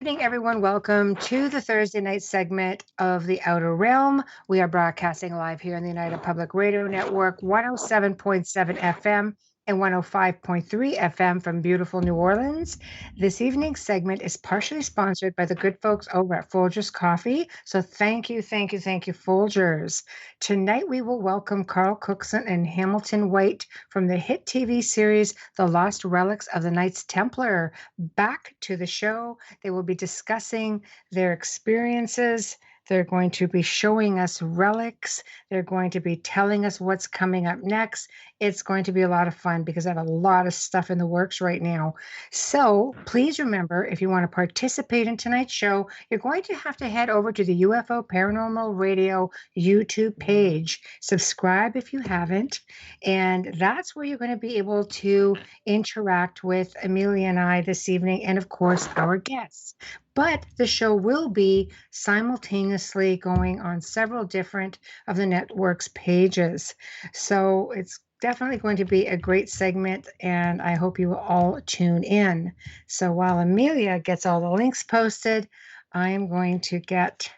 Good evening, everyone. Welcome to the Thursday night segment of The Outer Realm. We are broadcasting live here on the United Public Radio Network, 107.7 FM and 105.3 FM from beautiful New Orleans. This evening's segment is partially sponsored by the good folks over at Folgers Coffee. So thank you, Folgers. Tonight we will welcome Carl Cookson and Hamilton White from the hit TV series The Lost Relics of the Knights Templar back to the show. They will be discussing their experiences. They're going to be showing us relics. They're going to be telling us what's coming up next. It's going to be a lot of fun because I have a lot of stuff in the works right now. So please remember, if you want to participate in tonight's show, you're going to have to head over to the UFO Paranormal Radio YouTube page. Subscribe if you haven't. And that's where you're going to be able to interact with Amelia and I this evening, and of course, our guests. But the show will be simultaneously going on several different of the network's pages. So it's definitely going to be a great segment, and I hope you will all tune in. So while Amelia gets all the links posted, I am going to get...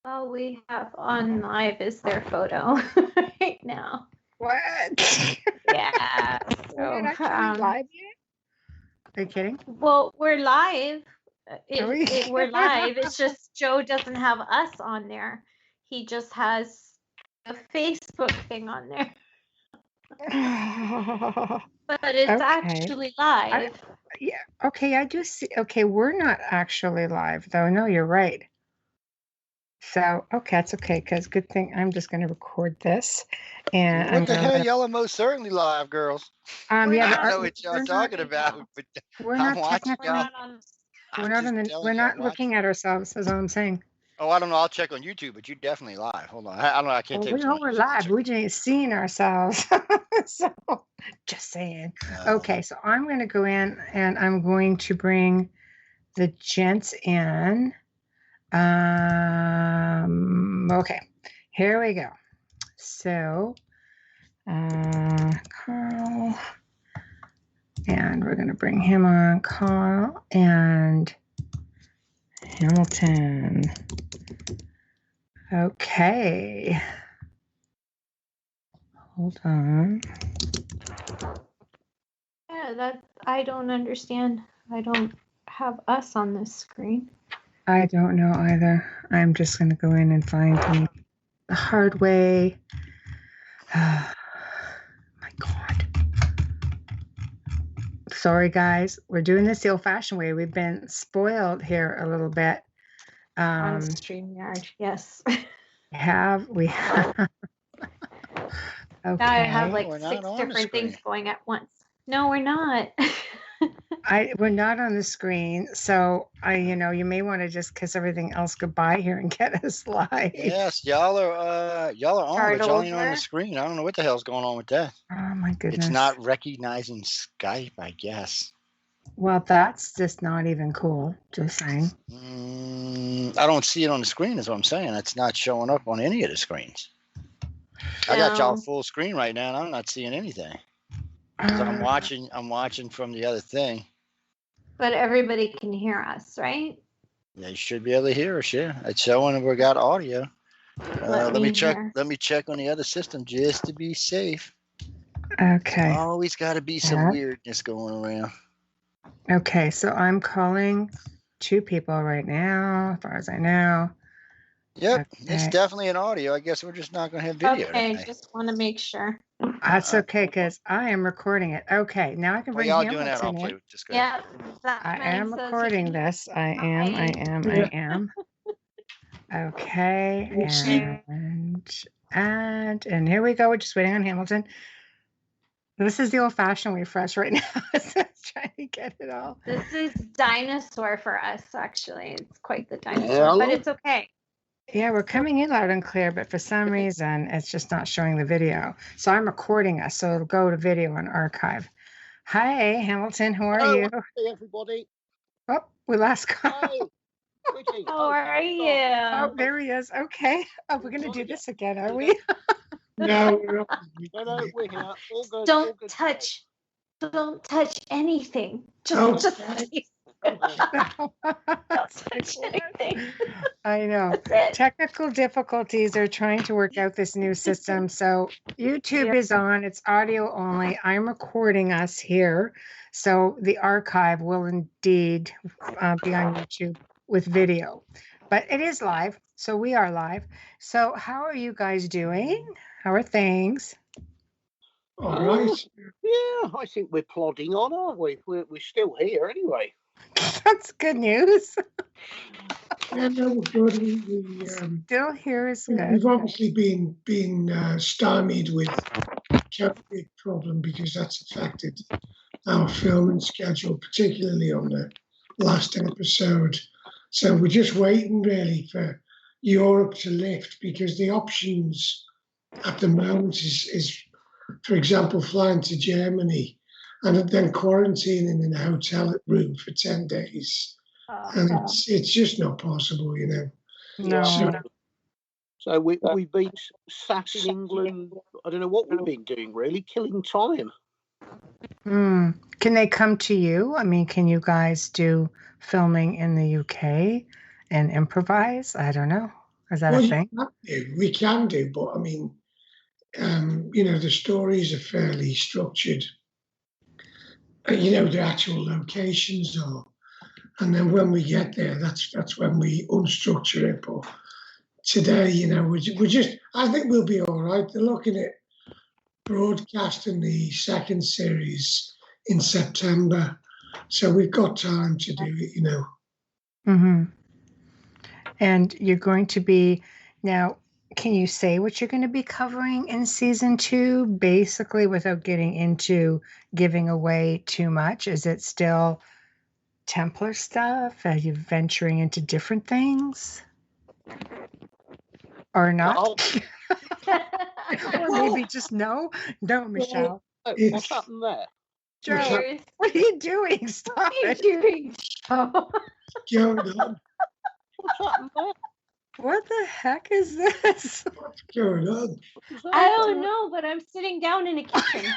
All we have on live is their photo right now. What? Yeah. We're not actually live yet? Are you kidding? Well, we're live. we? We're live. It's just Joe doesn't have us on there. He just has a Facebook thing on there. But it's actually live. Yeah. Okay, I do see. Okay, we're not actually live, though. No, you're right. So, okay, that's okay, because good thing I'm just going to record this. And what the hell? Y'all are most certainly live, girls. Yeah, I don't know what y'all talking about, but we're not we're not looking at ourselves, is all I'm saying. Oh, I don't know. I'll check on YouTube, but you're definitely live. Hold on. I don't know. I can't take We know we're live. We just ain't seeing ourselves. So, just saying. Okay, so I'm going to go in and I'm going to bring the gents in. Okay, here we go. So, Carl, and we're going to bring him on, Carl and Hamilton. Okay. Hold on. Yeah, that I don't understand. I don't have us on this screen. I don't know either. I'm just going to go in and find him the hard way. My God. Sorry, guys. We're doing this the old-fashioned way. We've been spoiled here a little bit. On StreamYard, yes. We have. Okay. Now I have like 6 different things going at once. No, we're not. We're not on the screen, so you may want to just kiss everything else goodbye here and get us live. Yes, y'all are on, but y'all ain't on the screen. I don't know what the hell's going on with that. Oh my goodness! It's not recognizing Skype, I guess. Well, that's just not even cool. Just saying. I don't see it on the screen. Is what I'm saying. It's not showing up on any of the screens. I got y'all full screen right now, and I'm not seeing anything. So I'm watching from the other thing. But everybody can hear us, right? Yeah, you should be able to hear us. Yeah, it's showing we got audio. Let me check on the other system just to be safe. Okay. Always got to be some weirdness going around. Okay, so I'm calling 2 people right now, as far as I know. Yep, okay. It's definitely an audio. I guess we're just not going to have video. Okay, just want to make sure. That's okay, because I am recording it. Okay, now I can bring Hamilton doing that. I'll play with this guy. Yeah, I am recording this. I am. Okay, and here we go. We're just waiting on Hamilton. This is the old-fashioned way for us right now. Trying to get it all. This is dinosaur for us, actually. It's quite the dinosaur, but it's okay. Yeah, we're coming in loud and clear, but for some reason, it's just not showing the video. So I'm recording us, so it'll go to video and archive. Hi, Hamilton. How are you? Hey, everybody. Oh, we lost Carl. Hi. How are you? Oh, there he is. Okay. Oh, we're going to do this again, are we? No, we're here. All good. Don't touch anything. Just That's such anything. I know. That's it. Technical difficulties are trying to work out this new system. So YouTube is on, it's audio only. I'm recording us here. So the archive will indeed be on YouTube with video, but it is live. So we are live. So how are you guys doing? How are things? All right. Yeah, I think we're plodding on, aren't we? We're still here anyway. That's good news. Yeah, no, we're good. Still here is good. We've obviously been stymied with COVID problem because that's affected our filming schedule, particularly on the last episode. So we're just waiting really for Europe to lift, because the options at the moment is for example, flying to Germany and then quarantining in a hotel room for 10 days. And it's just not possible, you know. No. So we've been sat in England. I don't know what we've been doing, really, killing time. Can they come to you? I mean, can you guys do filming in the UK and improvise? I don't know. Is that a thing? We can do, but I mean, you know, the stories are fairly structured. You know, the actual locations are, and then when we get there, that's when we unstructure it. But today, you know, we're just. I think we'll be all right. They're looking at broadcasting the second series in September, so we've got time to do it, you know. Mm-hmm. And you're going to be now. Can you say what you're going to be covering in season 2, basically, without getting into giving away too much? Is it still Templar stuff? Are you venturing into different things? Or not? Or maybe just no? No, Michelle. What's happened there? Joe, what are you doing? Stop What are you it. doing, Joe? Going on? What's happened there? What the heck is this? What's going on? I don't know, but I'm sitting down in a kitchen.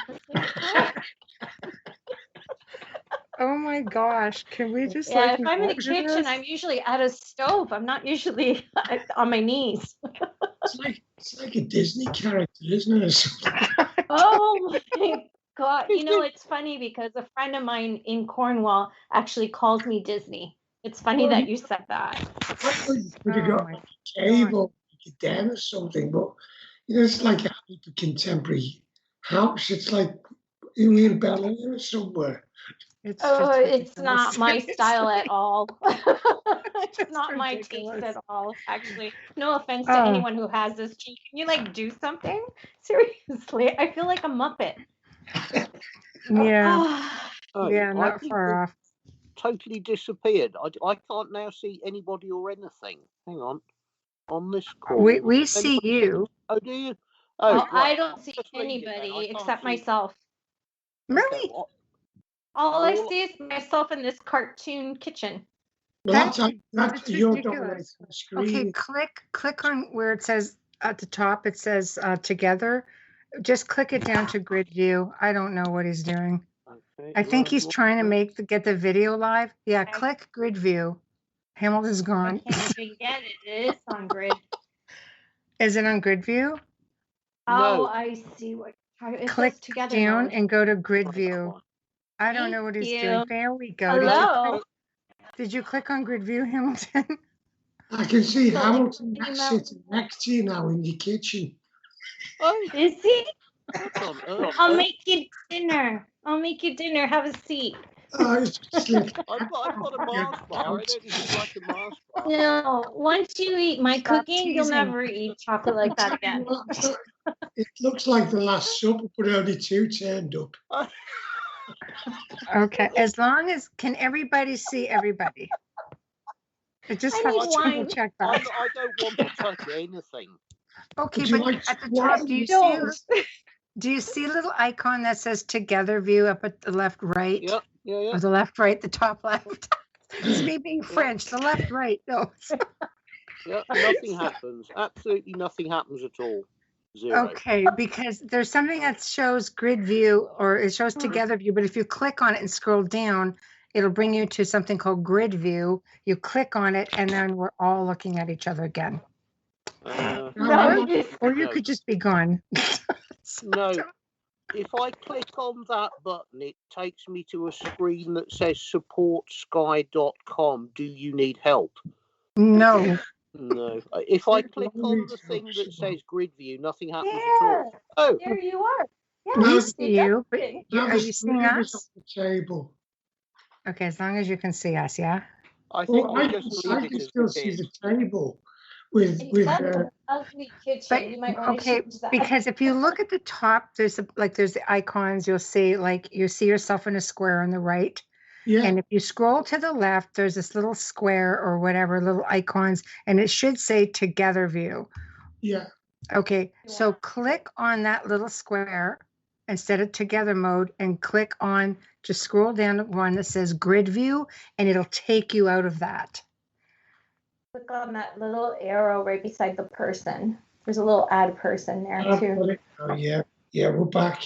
Oh my gosh. Can we just Yeah, if I'm in a watch kitchen, this? I'm usually at a stove. I'm not usually on my knees. It's like a Disney character, isn't it? Oh my God. You know, it's funny because a friend of mine in Cornwall actually calls me Disney. It's funny that you said that. I thought you could have Oh got my a cave or a den or something, but you know, it's like a contemporary house. It's like you're in Bel Air somewhere. It's It's not my ridiculous. style at all. It's just not my ridiculous. taste at all, actually. No offense to anyone who has this. Can you like do something? Seriously, I feel like a Muppet. Yeah. Oh, Yeah, I not think far we've off. totally disappeared. I can't now see anybody or anything. Hang on this call. We see you. Oh, do you? Well, right. I don't see Just leave it then. I anybody can't except see- myself. Really? Okay, All I see is myself in this cartoon kitchen. Well, That's that's your ridiculous. dominating the screen. Okay, click on where it says at the top, it says together. Just click it down to grid view. I don't know what he's doing. Okay, I think he's right, trying to get the video live. Yeah, Okay. click grid view. Hamilton's I gone. can't even get it. It is on grid. Is it on grid view? Oh, No. I see what. It Click says together down mode. and go to grid view. I don't know what he's Thank doing. you. There we go. Hello. Did you click on grid view, Hamilton? I can see So Hamilton email- sitting next to you now in your kitchen. Oh, Is he? what on earth? I'll make you dinner. Have a seat. Oh, it's just like, I've got a Mars bar. I don't even like a Mars bar. No, once you eat my Stop cooking, you'll teasing. never eat chocolate like that again. it looks like the Last Supper, but only 2 turned up. Okay, as long as, can everybody see everybody? I just I have need to double wine. check I that. don't want to touch anything. Okay, Would you but like at the to top, wine? do you see a little icon that says together view up at the left, right? Yeah. Or the left, right, the top left? It's me being French, the left, right. No. Yeah, nothing happens. Absolutely nothing happens at all. Zero. Okay, because there's something that shows grid view or it shows together view, but if you click on it and scroll down, it'll bring you to something called grid view. You click on it, and then we're all looking at each other again. Or you could just be gone. No. If I click on that button, it takes me to a screen that says supportsky.com. Do you need help? No. No. If I click on the thing that says grid view, nothing happens at all. Oh, there you are. Yeah, We see you, but Now are the you seeing screen is us? on the table. Okay, as long as you can see us, yeah? I think Well, we I just can leave it as still it see is. the table with It's an ugly kitchen. But You might want to okay, change that. because if you look at the top, there's the icons. You'll see you see yourself in a square on the right, yeah, and if you scroll to the left, there's this little square or whatever little icons, and it should say Together View. yeah. Okay, so click on that little square instead of Together Mode, and click on. Just scroll down to one that says Grid View, and it'll take you out of that. Click on that little arrow right beside the person. There's a little add person there I've too. got it. Oh yeah, we're back.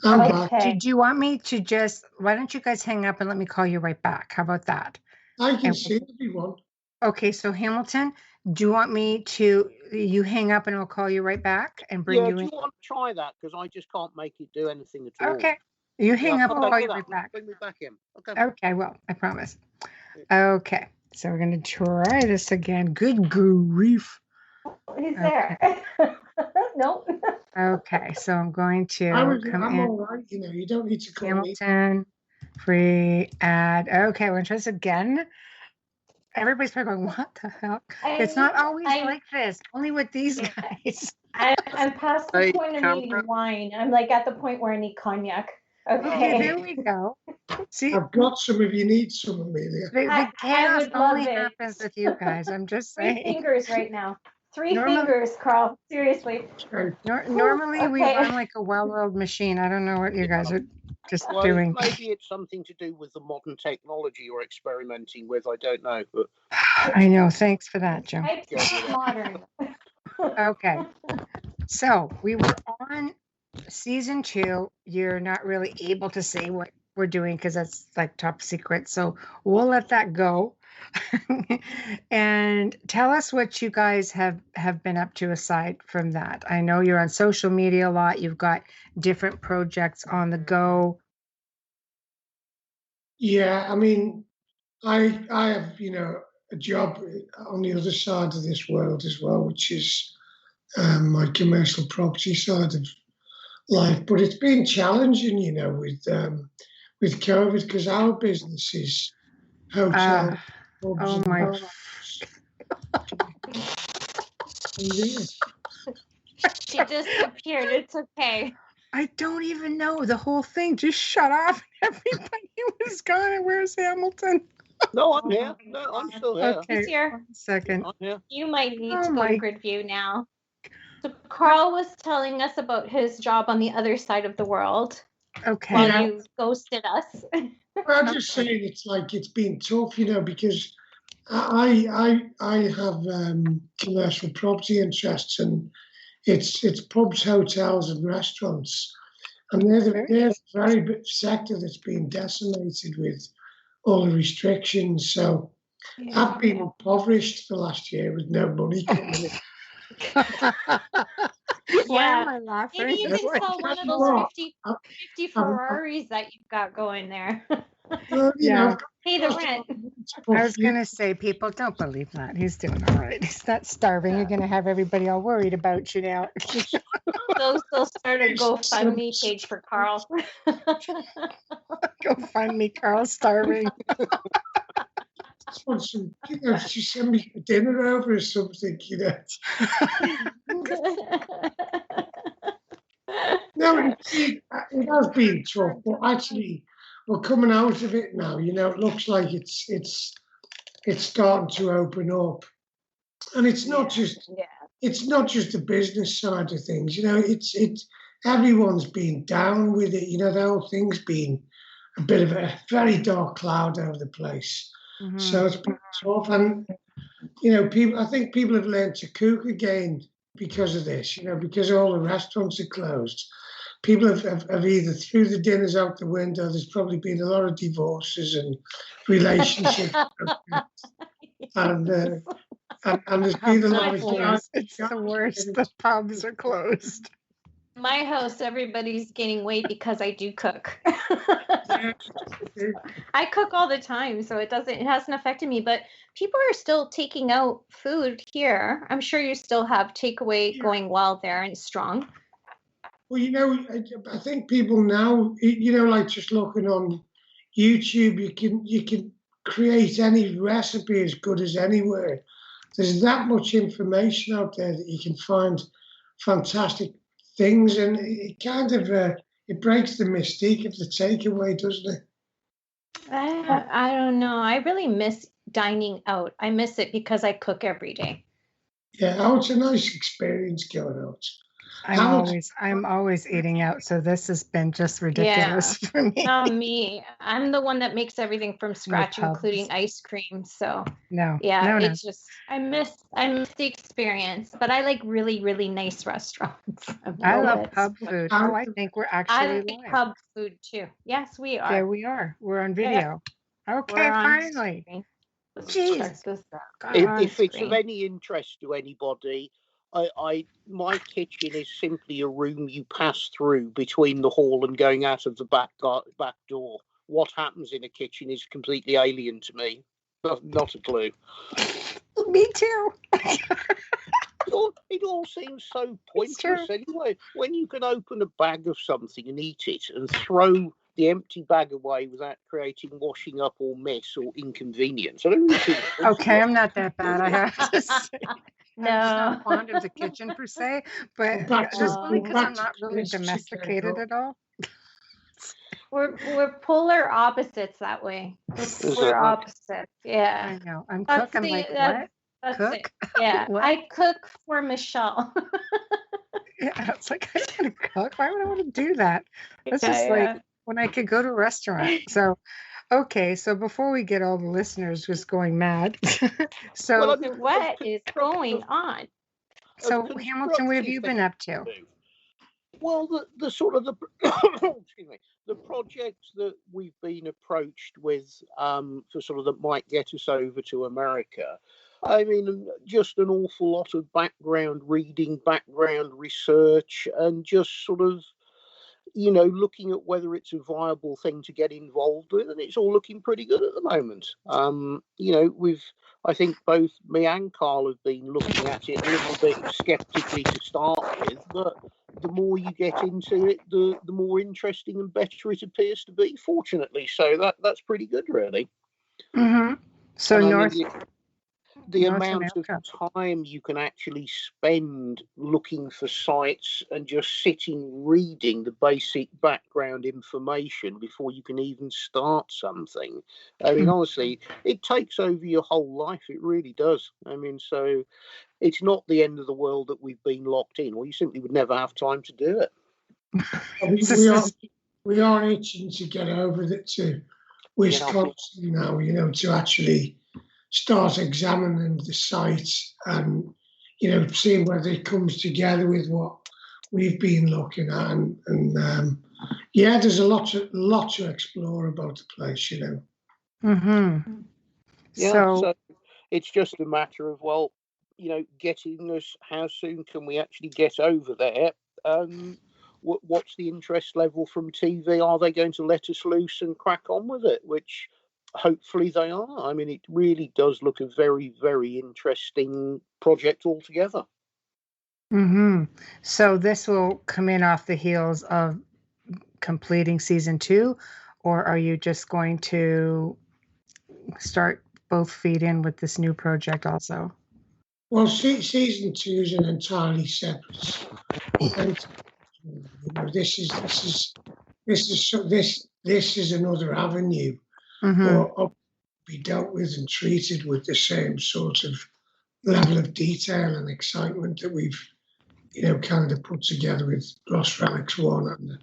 I'm back. Okay. Do you want me to why don't you guys hang up and let me call you right back? How about that? I can And- see everyone. Okay, so Hamilton, do you want me to, you hang up and I'll call you right back and bring Yeah, you do in? you want to try that? Because I just can't make it do anything at all. Okay, you hang up, I'll okay, call do you that. right back. Bring me back in. Okay. Okay, well, I promise. Okay, so we're going to try this again. Good grief. He's there. Nope. Okay, so I'm going to come I'm in. all right. You don't need to call me. Hamilton, free add. Okay, we're going to try this again. Everybody's probably going, what the hell? It's not always like this, only with these guys. I'm past the Hey, point of camera. needing wine. I'm like at the point where I need cognac. Okay, Okay. there we go. See, I've got some if you need some, Amelia. the I chaos would love only it. happens with you guys. I'm just 3 saying. fingers right now. 3 Normal- fingers, Carl. Seriously. Okay. Normally we Okay. run like a well-oiled machine. I don't know what you guys are just Well, doing. maybe it's something to do with the modern technology you're experimenting with. I don't know, but I know. Thanks for that, Joe. Type's modern. Okay. So we were on season 2. You're not really able to say what we're doing because that's like top secret. So we'll let that go. And tell us what you guys have been up to aside from that. I know you're on social media a lot. You've got different projects on the go. Yeah, I mean, I have a job on the other side of this world as well, which is my commercial property side of life. But it's been challenging, with COVID because our business is hotel. pubs Oh and my. restaurants. She disappeared. It's okay. I don't even know. The whole thing just shut off. Everybody was gone. And where's Hamilton? no, I'm here. No, I'm still here. Okay, He's here. 1 second. I'm here. You might need Oh to go my- to grid view now. So Carl was telling us about his job on the other side of the world Okay. while Yeah. you ghosted us. Well, I'm just saying it's been tough, because I have commercial property interests, and it's pubs, hotels, and restaurants, and they're the very big sector that's been decimated with all the restrictions. So I've been impoverished the last year with no money coming in. Why Yeah. am I laughing? Maybe you It's can like, sell one of you know those what? 50 Ferraris that you've got going there. Well, Yeah. Pay the rent. I was going to say, people, don't believe that. He's doing all right. He's not starving. You're going to have everybody all worried about you now. They'll start a GoFundMe page for Carl. Go find me, Carl, starving. just want some, just send me dinner over or something, No, it has been tough, but actually, we're coming out of it now. It looks like it's starting to open up, and it's not just the business side of things. It's everyone's been down with it. The whole thing's been a bit of a very dark cloud over the place. Mhm. So it's been tough, and people. I think people have learned to cook again because of this. Because all the restaurants are closed. people have either threw the dinners out the window. There's probably been a lot of divorces and relationships, and there's been a lot of Pubs, it's the worst. The pubs are closed. My house, everybody's gaining weight because I do cook. I cook all the time, so it hasn't affected me. But people are still taking out food here. I'm sure you still have takeaway going well there and strong. Well, I think people now, like just looking on YouTube, you can create any recipe as good as anywhere. There's that much information out there that you can find fantastic things, and it kind of it breaks the mystique of the takeaway, doesn't it? I don't know. I really miss dining out. I miss it because I cook every day. Yeah, it's a nice experience going out. I'm always eating out, so this has been just ridiculous for me. Not me. I'm the one that makes everything from scratch, including ice cream. So it's just I miss the experience. But I like really, really nice restaurants. I love pub food. Oh, I think we're actually I like pub food too. Yes, we are. There we are. We're on video. Yeah. Okay, finally. Jeez. If it's of any interest to anybody, my kitchen is simply a room you pass through between the hall and going out of the back door. What happens in a kitchen is completely alien to me. Not a clue. Me too. It all seems so pointless anyway. When you can open a bag of something and eat it and throw the empty bag away without creating washing up or mess or inconvenience. I don't really think okay, I'm not that bad, I have to say. No. I'm just not fond of the kitchen per se, but just only because I'm not really domesticated at all. We're polar opposites that way. We're polar opposites. Yeah. I know. I'm cook. I'm like, what? Cook? Yeah. What? I cook for Michelle. Yeah, it's like I gotta cook. Why would I want to do that? That's just like when I could go to a restaurant. So okay, so before we get all the listeners just going mad, so what is going on? So Hamilton, what have you been up to? Well, the sort of excuse me, the projects that we've been approached with for sort of that might get us over to America. I mean, just an awful lot of background reading, background research, and just sort of, looking at whether it's a viable thing to get involved with, and it's all looking pretty good at the moment. I think both me and Carl have been looking at it a little bit skeptically to start with, but the more you get into it, the more interesting and better it appears to be, fortunately. So that's pretty good, really. Mm-hmm. So the amount of time you can actually spend looking for sites and just sitting reading the basic background information before you can even start something. I mean, honestly, it takes over your whole life. It really does. I mean, so it's not the end of the world that we've been locked in, or you simply would never have time to do it. We are itching to get over to Wisconsin now, to actually start examining the site and, seeing whether it comes together with what we've been looking at. And there's a lot to explore about the place, Mm-hmm. Yeah, so it's just a matter of, getting us, how soon can we actually get over there? What's the interest level from TV? Are they going to let us loose and crack on with it? Which hopefully they are. I mean, it really does look a very, very interesting project altogether. Mm-hmm. So this will come in off the heels of completing season 2, or are you just going to start both feet in with this new project also? Well, season 2 is an entirely separate. This is another avenue. Mm-hmm. Or be dealt with and treated with the same sort of level of detail and excitement that we've, kind of put together with Lost Relics 1 and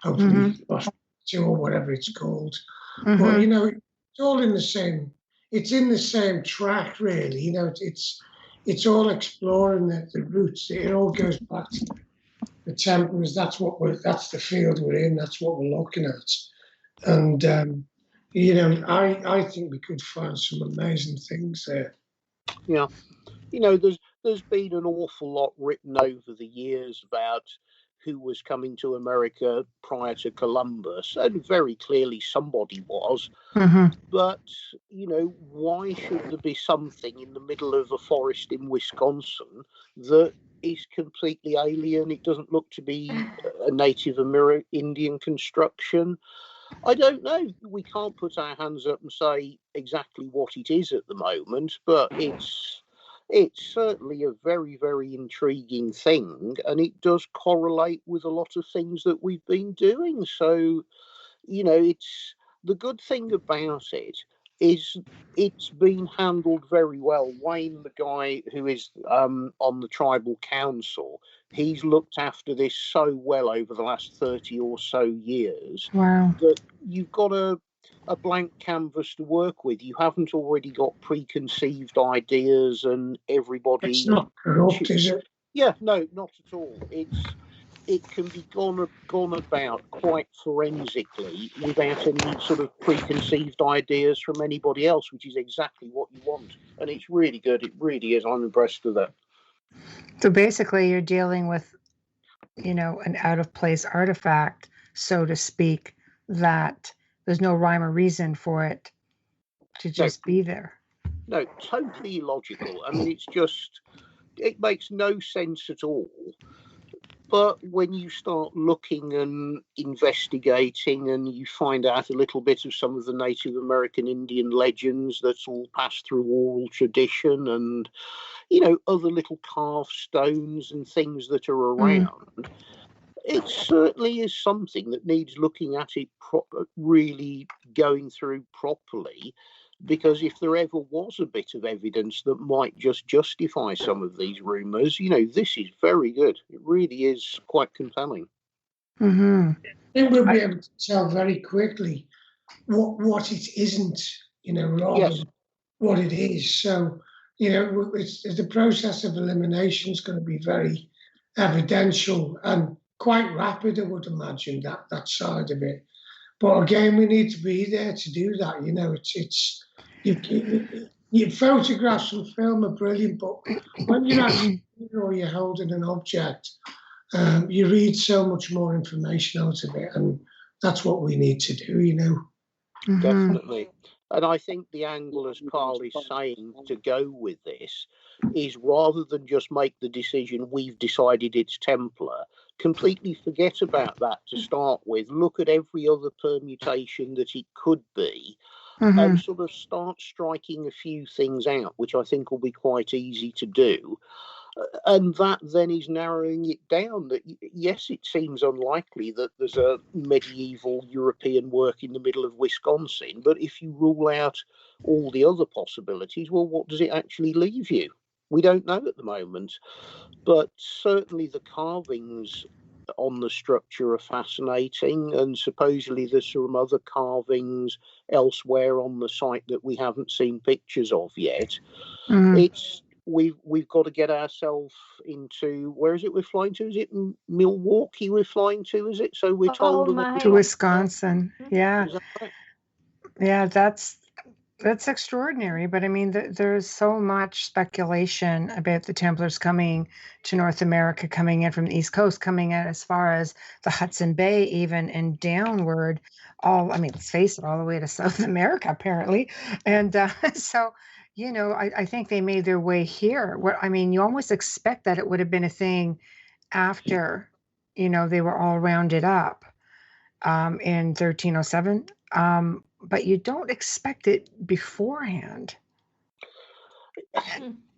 hopefully Lost 2 or whatever it's called. Mm-hmm. Well, it's all in the same track, really. It's all exploring the roots. It all goes back to the Templars. That's the field we're in. That's what we're looking at. And I think we could find some amazing things there. Yeah, there's been an awful lot written over the years about who was coming to America prior to Columbus, and very clearly somebody was. Mm-hmm. But, why should there be something in the middle of a forest in Wisconsin that is completely alien? It doesn't look to be a Native American Indian construction. I don't know. We can't put our hands up and say exactly what it is at the moment, but it's certainly a very, very intriguing thing, and it does correlate with a lot of things that we've been doing. So, it's the good thing about it is it's been handled very well. Wayne, the guy who is on the tribal council, he's looked after this so well over the last 30 or so years. Wow. That you've got a blank canvas to work with. You haven't already got preconceived ideas and everybody... It's not corrupt, is it? Yeah, no, not at all. It can be gone about quite forensically without any sort of preconceived ideas from anybody else, which is exactly what you want. And it's really good. It really is. I'm impressed with that. So basically you're dealing with, an out-of-place artifact, so to speak, that there's no rhyme or reason for it to just be there. No, totally illogical. I mean, it makes no sense at all. But when you start looking and investigating and you find out a little bit of some of the Native American Indian legends that's all passed through oral tradition and, other little carved stones and things that are around, it certainly is something that needs looking at it really going through properly. Because if there ever was a bit of evidence that might just justify some of these rumours, this is very good. It really is quite compelling. Mm-hmm. I think we'll be able to tell very quickly what it isn't, rather than what it is. So, it's the process of elimination is going to be very evidential and quite rapid, I would imagine, that side of it. But again, we need to be there to do that. Your photographs and film are brilliant, but when you're actually or you're holding an object, you read so much more information out of it, and that's what we need to do. Mm-hmm. Definitely. And I think the angle, as Carl is saying, to go with this is rather than just make the decision we've decided it's Templar, completely forget about that to start with. Look at every other permutation that it could be, and sort of start striking a few things out, which I think will be quite easy to do. And that then is narrowing it down that, yes, it seems unlikely that there's a medieval European work in the middle of Wisconsin, but if you rule out all the other possibilities, well, what does it actually leave you? We don't know at the moment. But certainly the carvings on the structure are fascinating, and supposedly there's some other carvings elsewhere on the site that we haven't seen pictures of yet. We've got to get ourselves into, where is it we're flying to? Is it Milwaukee we're flying to, is it? So we're told to Wisconsin. Yeah. Right? Yeah, that's extraordinary. But I mean, there's so much speculation about the Templars coming to North America, coming in from the East Coast, coming in as far as the Hudson Bay, even and downward. Let's face it, all the way to South America, apparently. And so, I think they made their way here. You almost expect that it would have been a thing after, they were all rounded up in 1307. But you don't expect it beforehand.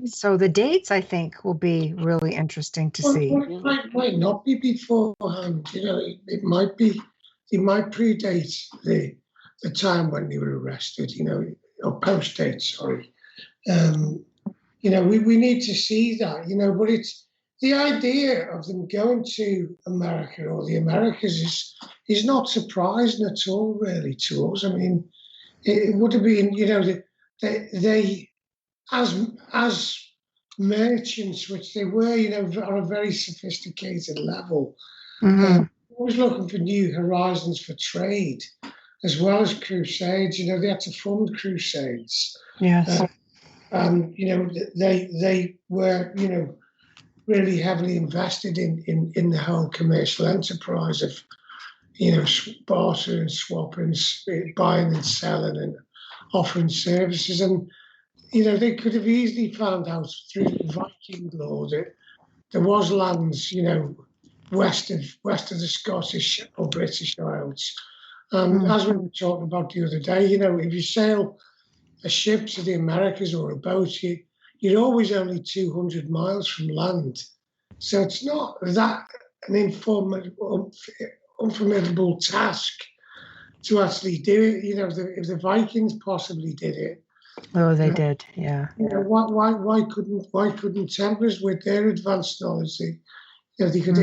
So the dates, I think, will be really interesting to see. It might not be beforehand. It might predate the time when they were arrested. Or post date. Sorry. We need to see that. But it's the idea of them going to America or the Americas is not surprising at all, really, to us. It would have been, they as merchants, which they were, on a very sophisticated level, always looking for new horizons for trade, as well as crusades. They had to fund crusades. Yes. And they were, really heavily invested in the whole commercial enterprise of, bartering and swapping, buying and selling and offering services. And, they could have easily found out through Viking law that there was lands, west of the Scottish or British Isles. As we were talking about the other day, if you sail a ship to the Americas or a boat, you're always only 200 miles from land. So it's not that an unformidable task to actually do it. If the Vikings possibly did it. Oh, they did, yeah. Why couldn't Templars, with their advanced knowledge, they could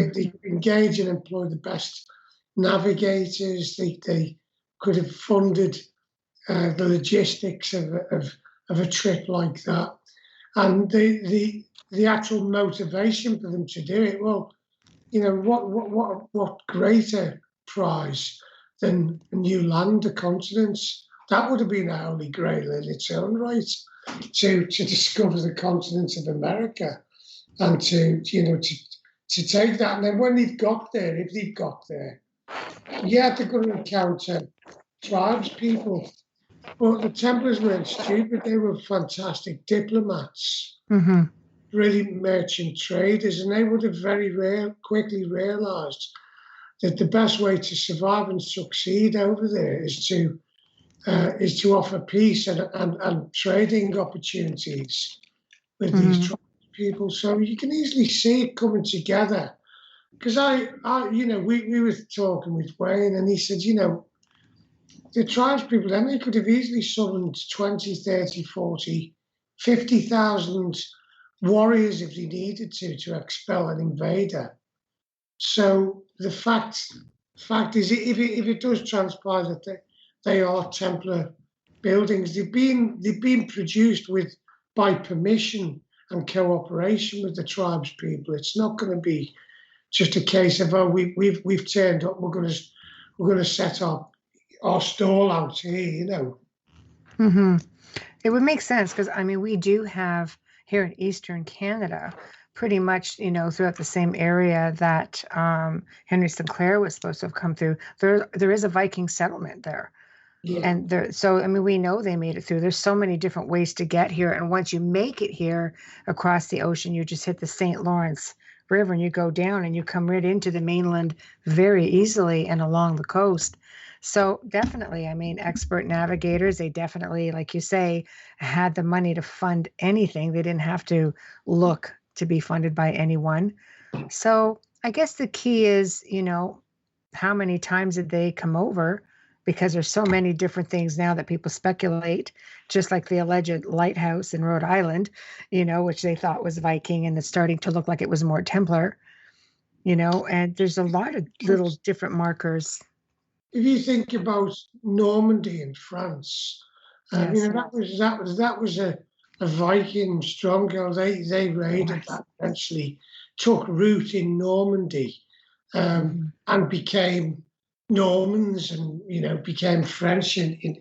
engage and employ the best navigators. They could have funded the logistics of a trip like that, and the actual motivation for them to do it. Well, what greater prize than a new land, a continent? That would have been a holy grail in its own right, to discover the continent of America, and to take that. And then when if they'd got there, yeah, they're going to encounter tribes people. But the Templars weren't stupid. They were fantastic diplomats, really merchant traders, and they would have very quickly realised that the best way to survive and succeed over there is to offer peace and trading opportunities with these tribal people. So you can easily see it coming together. Because we were talking with Wayne, and he said, the tribes people, then they could have easily summoned 20, 30, 40, 50,000 warriors if they needed to expel an invader. So the fact is, if it does transpire that they are Templar buildings, they've been produced by permission and cooperation with the tribes people. It's not going to be just a case of, we've turned up, we're going to set our stall out here, It would make sense because we do have here in Eastern Canada pretty much, throughout the same area that Henry Sinclair was supposed to have come through. There is a Viking settlement there. Yeah. And we know they made it through. There's so many different ways to get here. And once you make it here across the ocean, you just hit the St. Lawrence River and you go down and you come right into the mainland very easily and along the coast. So definitely, expert navigators, they definitely, like you say, had the money to fund anything. They didn't have to look to be funded by anyone. So I guess the key is, how many times did they come over? Because there's so many different things now that people speculate, just like the alleged lighthouse in Rhode Island, which they thought was Viking, and it's starting to look like it was more Templar, and there's a lot of little different markers. If you think about Normandy in France, that was a Viking stronghold. They raided that, eventually took root in Normandy, and became Normans, and became French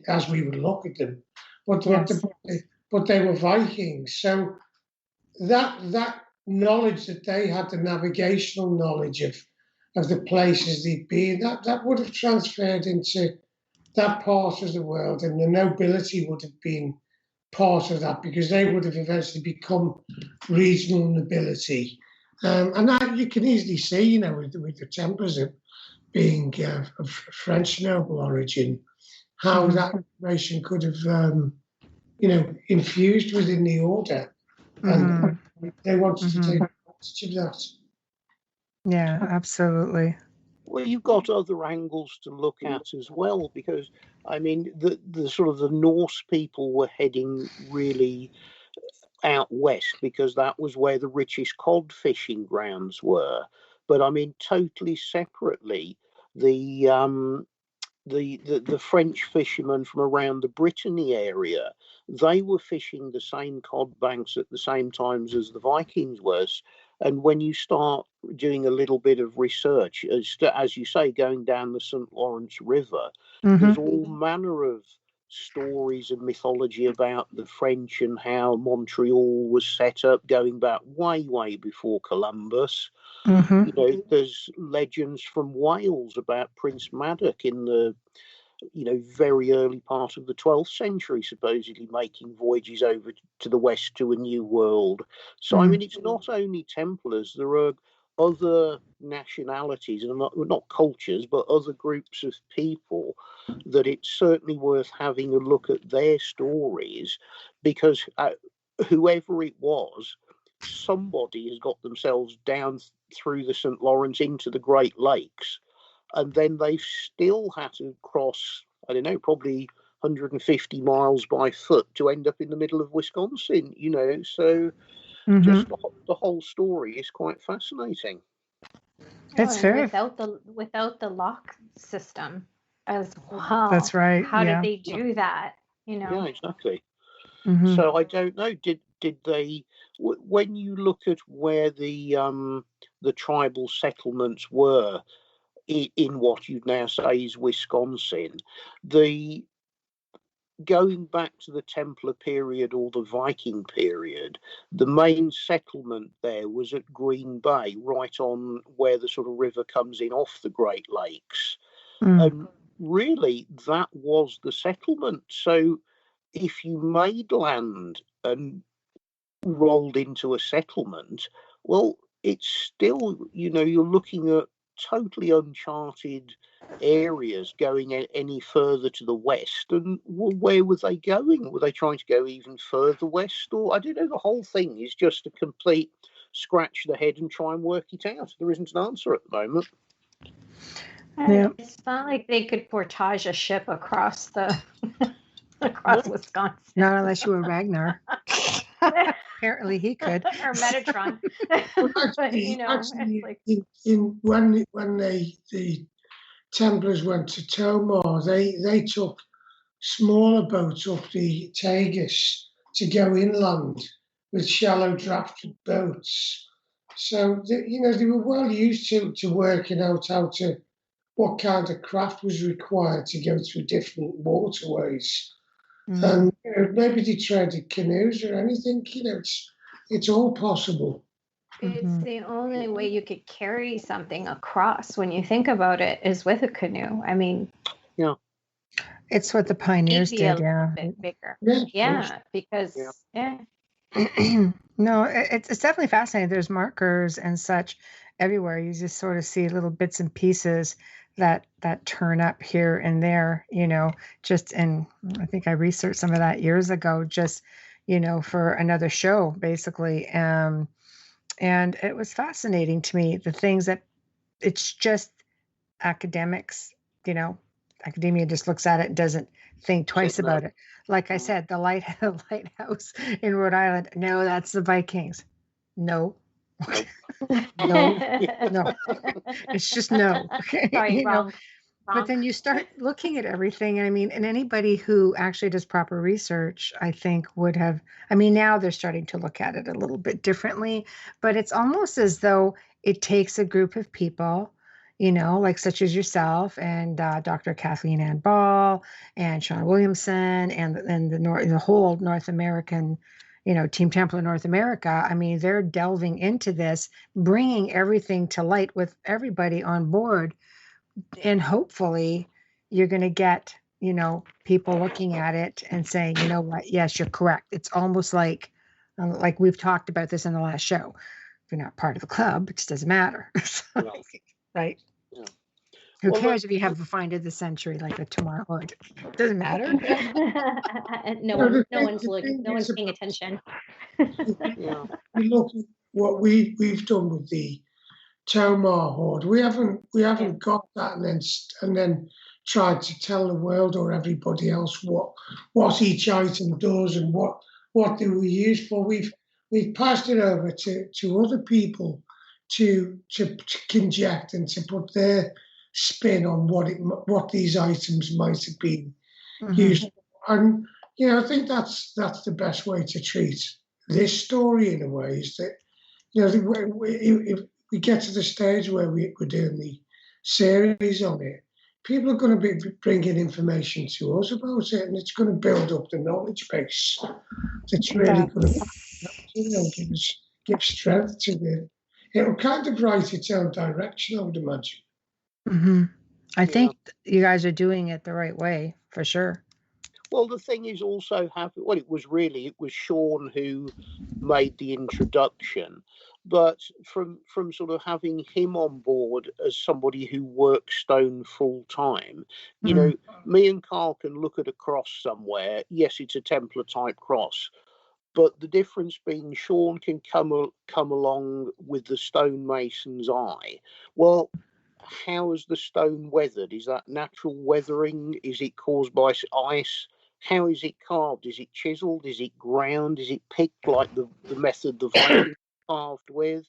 as we would look at them. But they were Vikings. So that knowledge that they had, the navigational knowledge of the places they'd been, that would have transferred into that part of the world, and the nobility would have been part of that, because they would have eventually become regional nobility. And that you can easily see, with the Templars being of French noble origin, how that information could have, infused within the order. And they wanted to take advantage of that. Yeah, absolutely. Well, you've got other angles to look at as well, because the sort of the Norse people were heading really out west, because that was where the richest cod fishing grounds were. But totally separately, the the French fishermen from around the Brittany area, they were fishing the same cod banks at the same times as the Vikings was. And when you start doing a little bit of research, as you say, going down the St. Lawrence River, there's all manner of stories and mythology about the French and how Montreal was set up going back way, way before Columbus. You know, there's legends from Wales about Prince Madoc in the, very early part of the 12th century, supposedly making voyages over to the west to a new world. So, I mean, it's not only Templars, there are other nationalities, and not cultures, but other groups of people that it's certainly worth having a look at their stories, because whoever it was, somebody has got themselves down through the St. Lawrence into the Great Lakes, and then they've still had to cross, I don't know, probably 150 miles by foot to end up in the middle of Wisconsin, so just the whole story is quite fascinating. It's fair. Without the lock system as well. That's right. How did they do that? Yeah, exactly. So I don't know. Did they? When you look at where the tribal settlements were in what you'd now say is Wisconsin, going back to the Templar period or the Viking period, the main settlement there was at Green Bay, right on where the sort of river comes in off the Great Lakes. And really, that was the settlement. So if you made land and rolled into a settlement, well, it's still, you're looking at totally uncharted areas going any further to the west. And where were they going? Were they trying to go even further west? Or I don't know, the whole thing is just a complete scratch the head and try and work it out. There isn't an answer at the moment. It's not like they could portage a ship across Wisconsin. Not unless you were Ragnar. Apparently he could. Or Metatron. When the Templars went to Tomar, they took smaller boats up the Tagus to go inland with shallow drafted boats. So they were well used to working out what kind of craft was required to go through different waterways. And maybe they traded canoes or anything. It's all possible. It's the only way you could carry something across, when you think about it, is with a canoe. I mean, yeah, it's what the pioneers did. A bit bigger. Because no, it's definitely fascinating. There's markers and such everywhere. You just sort of see little bits and pieces that turn up here and there, and I think I researched some of that years ago, just, for another show, basically. And it was fascinating to me, the things that it's just academics, academia just looks at it and doesn't think twice about it. Like I said, the lighthouse in Rhode Island. No, that's the Vikings. No. No, it's just no. Sorry, wrong. But then you start looking at everything. I mean, and anybody who actually does proper research, I think would have, now they're starting to look at it a little bit differently, but it's almost as though it takes a group of people, like such as yourself and Dr. Kathleen Ann Ball and Sean Williamson and the whole North American, Team Templar North America. They're delving into this, bringing everything to light with everybody on board. And hopefully you're going to get, people looking at it and saying, you know what? Yes, you're correct. It's almost like we've talked about this in the last show. If you're not part of a club, it just doesn't matter. Right? Yeah. Who cares if you have the find of the century like a Tomar Hoard? Doesn't matter. No one's paying attention. Yeah. We look at what we've done with the Tomar Hoard. We haven't got that and then tried to tell the world or everybody else what each item does and what they were used for. We've passed it over to other people to conject and to put their spin on what these items might have been used for. And I think that's the best way to treat this story in a way, is that if we get to the stage where we're doing the series on it, people are going to be bringing information to us about it, and it's going to build up the knowledge base. That's really going to give strength to it. It'll kind of write its own direction, I would imagine. I think you guys are doing it the right way, for sure. Well, the thing is also it was Sean who made the introduction, but from sort of having him on board as somebody who works stone full time, me and Carl can look at a cross somewhere. Yes, it's a Templar type cross, but the difference being Sean can come along with the stonemason's eye. Well, how is the stone weathered? Is that natural weathering? Is it caused by ice? How is it carved? Is it chiseled? Is it ground? Is it picked like the method the Viking carved with?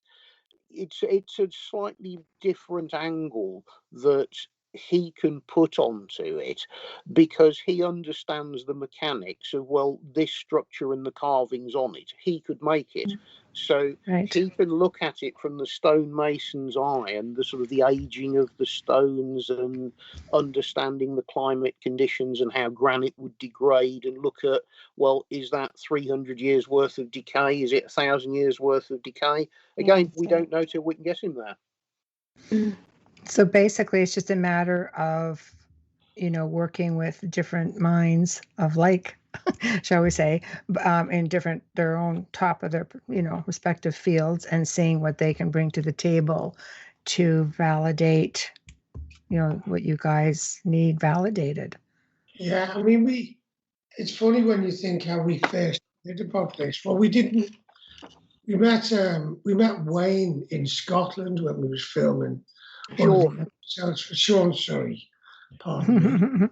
It's a slightly different angle that he can put onto it, because he understands the mechanics of, this structure and the carvings on it. He could make it. So he can look at it from the stonemason's eye and the sort of the aging of the stones and understanding the climate conditions and how granite would degrade, and look at, is that 300 years worth of decay? Is it 1,000 years worth of decay? Again, we don't know till we can get him there. So basically, it's just a matter of, working with different minds of shall we say, in their own top of their, respective fields, and seeing what they can bring to the table to validate, what you guys need validated. Yeah, I mean, it's funny when you think how we first did about this. Well, we met Wayne in Scotland when we was filming. Sean, sorry. Pardon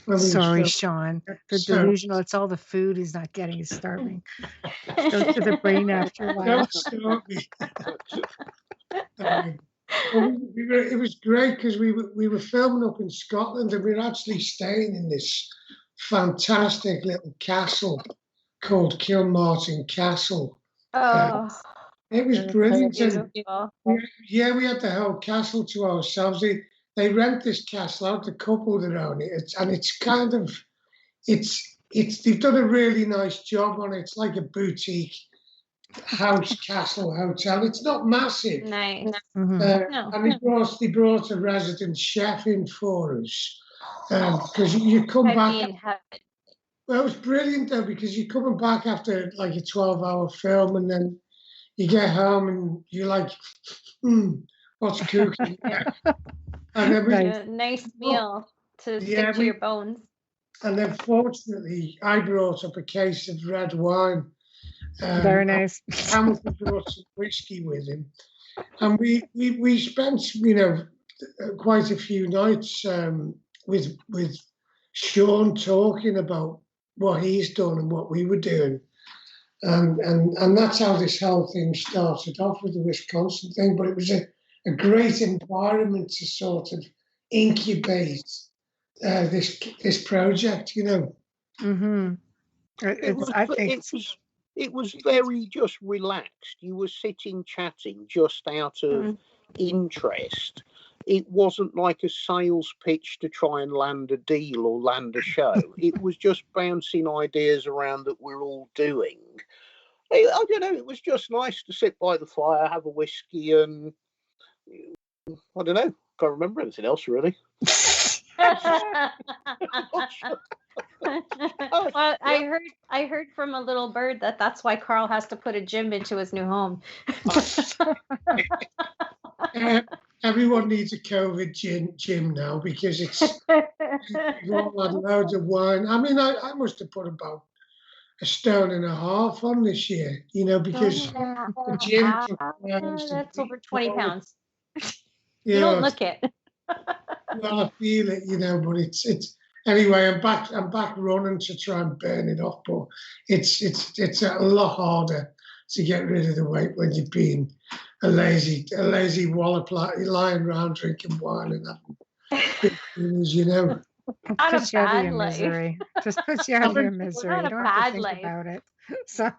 me. Sorry, Sean. The delusional, it's all the food he's not getting. He's starving. Goes to the brain after a while. It was great because we were filming up in Scotland, and we were actually staying in this fantastic little castle called Kilmartin Castle. It was brilliant. We had the whole castle to ourselves. They rent this castle out, the couple that own it, and it's kind of, they've done a really nice job on it. It's like a boutique house, castle, hotel. It's not massive. Nice. And they brought a resident chef in for us, because you come back. Well, it was brilliant though, because you're coming back after like a 12-hour film, and then you get home and you're like, what's cooking? And a nice meal to stick to your bones. And then fortunately, I brought up a case of red wine. Very nice. Hamilton brought some whiskey with him. And we spent, quite a few nights with Sean talking about what he's done and what we were doing. And that's how this whole thing started off, with the Wisconsin thing. But it was a great environment to sort of incubate this project, It was very just relaxed. You were sitting chatting just out of interest. It wasn't like a sales pitch to try and land a deal or land a show. It was just bouncing ideas around that we're all doing. I don't know, it was just nice to sit by the fire, have a whiskey, and I don't know, can't remember anything else really. Well, I heard from a little bird that's why Carl has to put a gym into his new home. Everyone needs a COVID gym now, because we've all had loads of wine. I mean, I must have put about 1.5 stone on this year, because the gym that's over 20 pounds. You don't look it. Well, I feel it, but it's anyway. I'm back running to try and burn it off, but it's a lot harder to get rid of the weight when you've been a lazy wallop lying around drinking wine and that big things, you know. Not puts a you out of bad your life. misery. Just puts you out of your misery. Not You a don't have to bad think life. about it. So,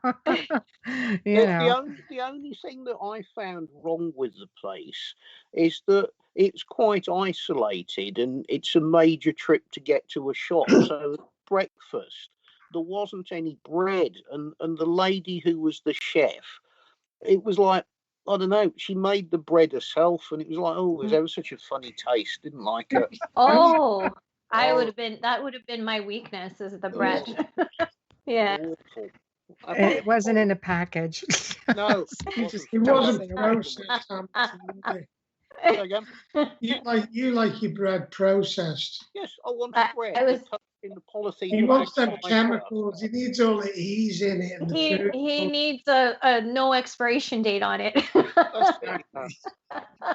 you know. The only thing that I found wrong with the place is that it's quite isolated and it's a major trip to get to a shop. So at breakfast, there wasn't any bread. And the lady who was the chef, it was like, I don't know, she made the bread herself. And it was like, oh, it was ever such a funny taste. Didn't like it. Oh, that would have been my weakness, is the bread. Yeah. Awful. It wasn't in a package. No, it wasn't processed. Again? You like your bread processed. Yes, I want bread. I was in the polythene. He wants them chemicals. He needs all the E's in it. And he needs a no expiration date on it. I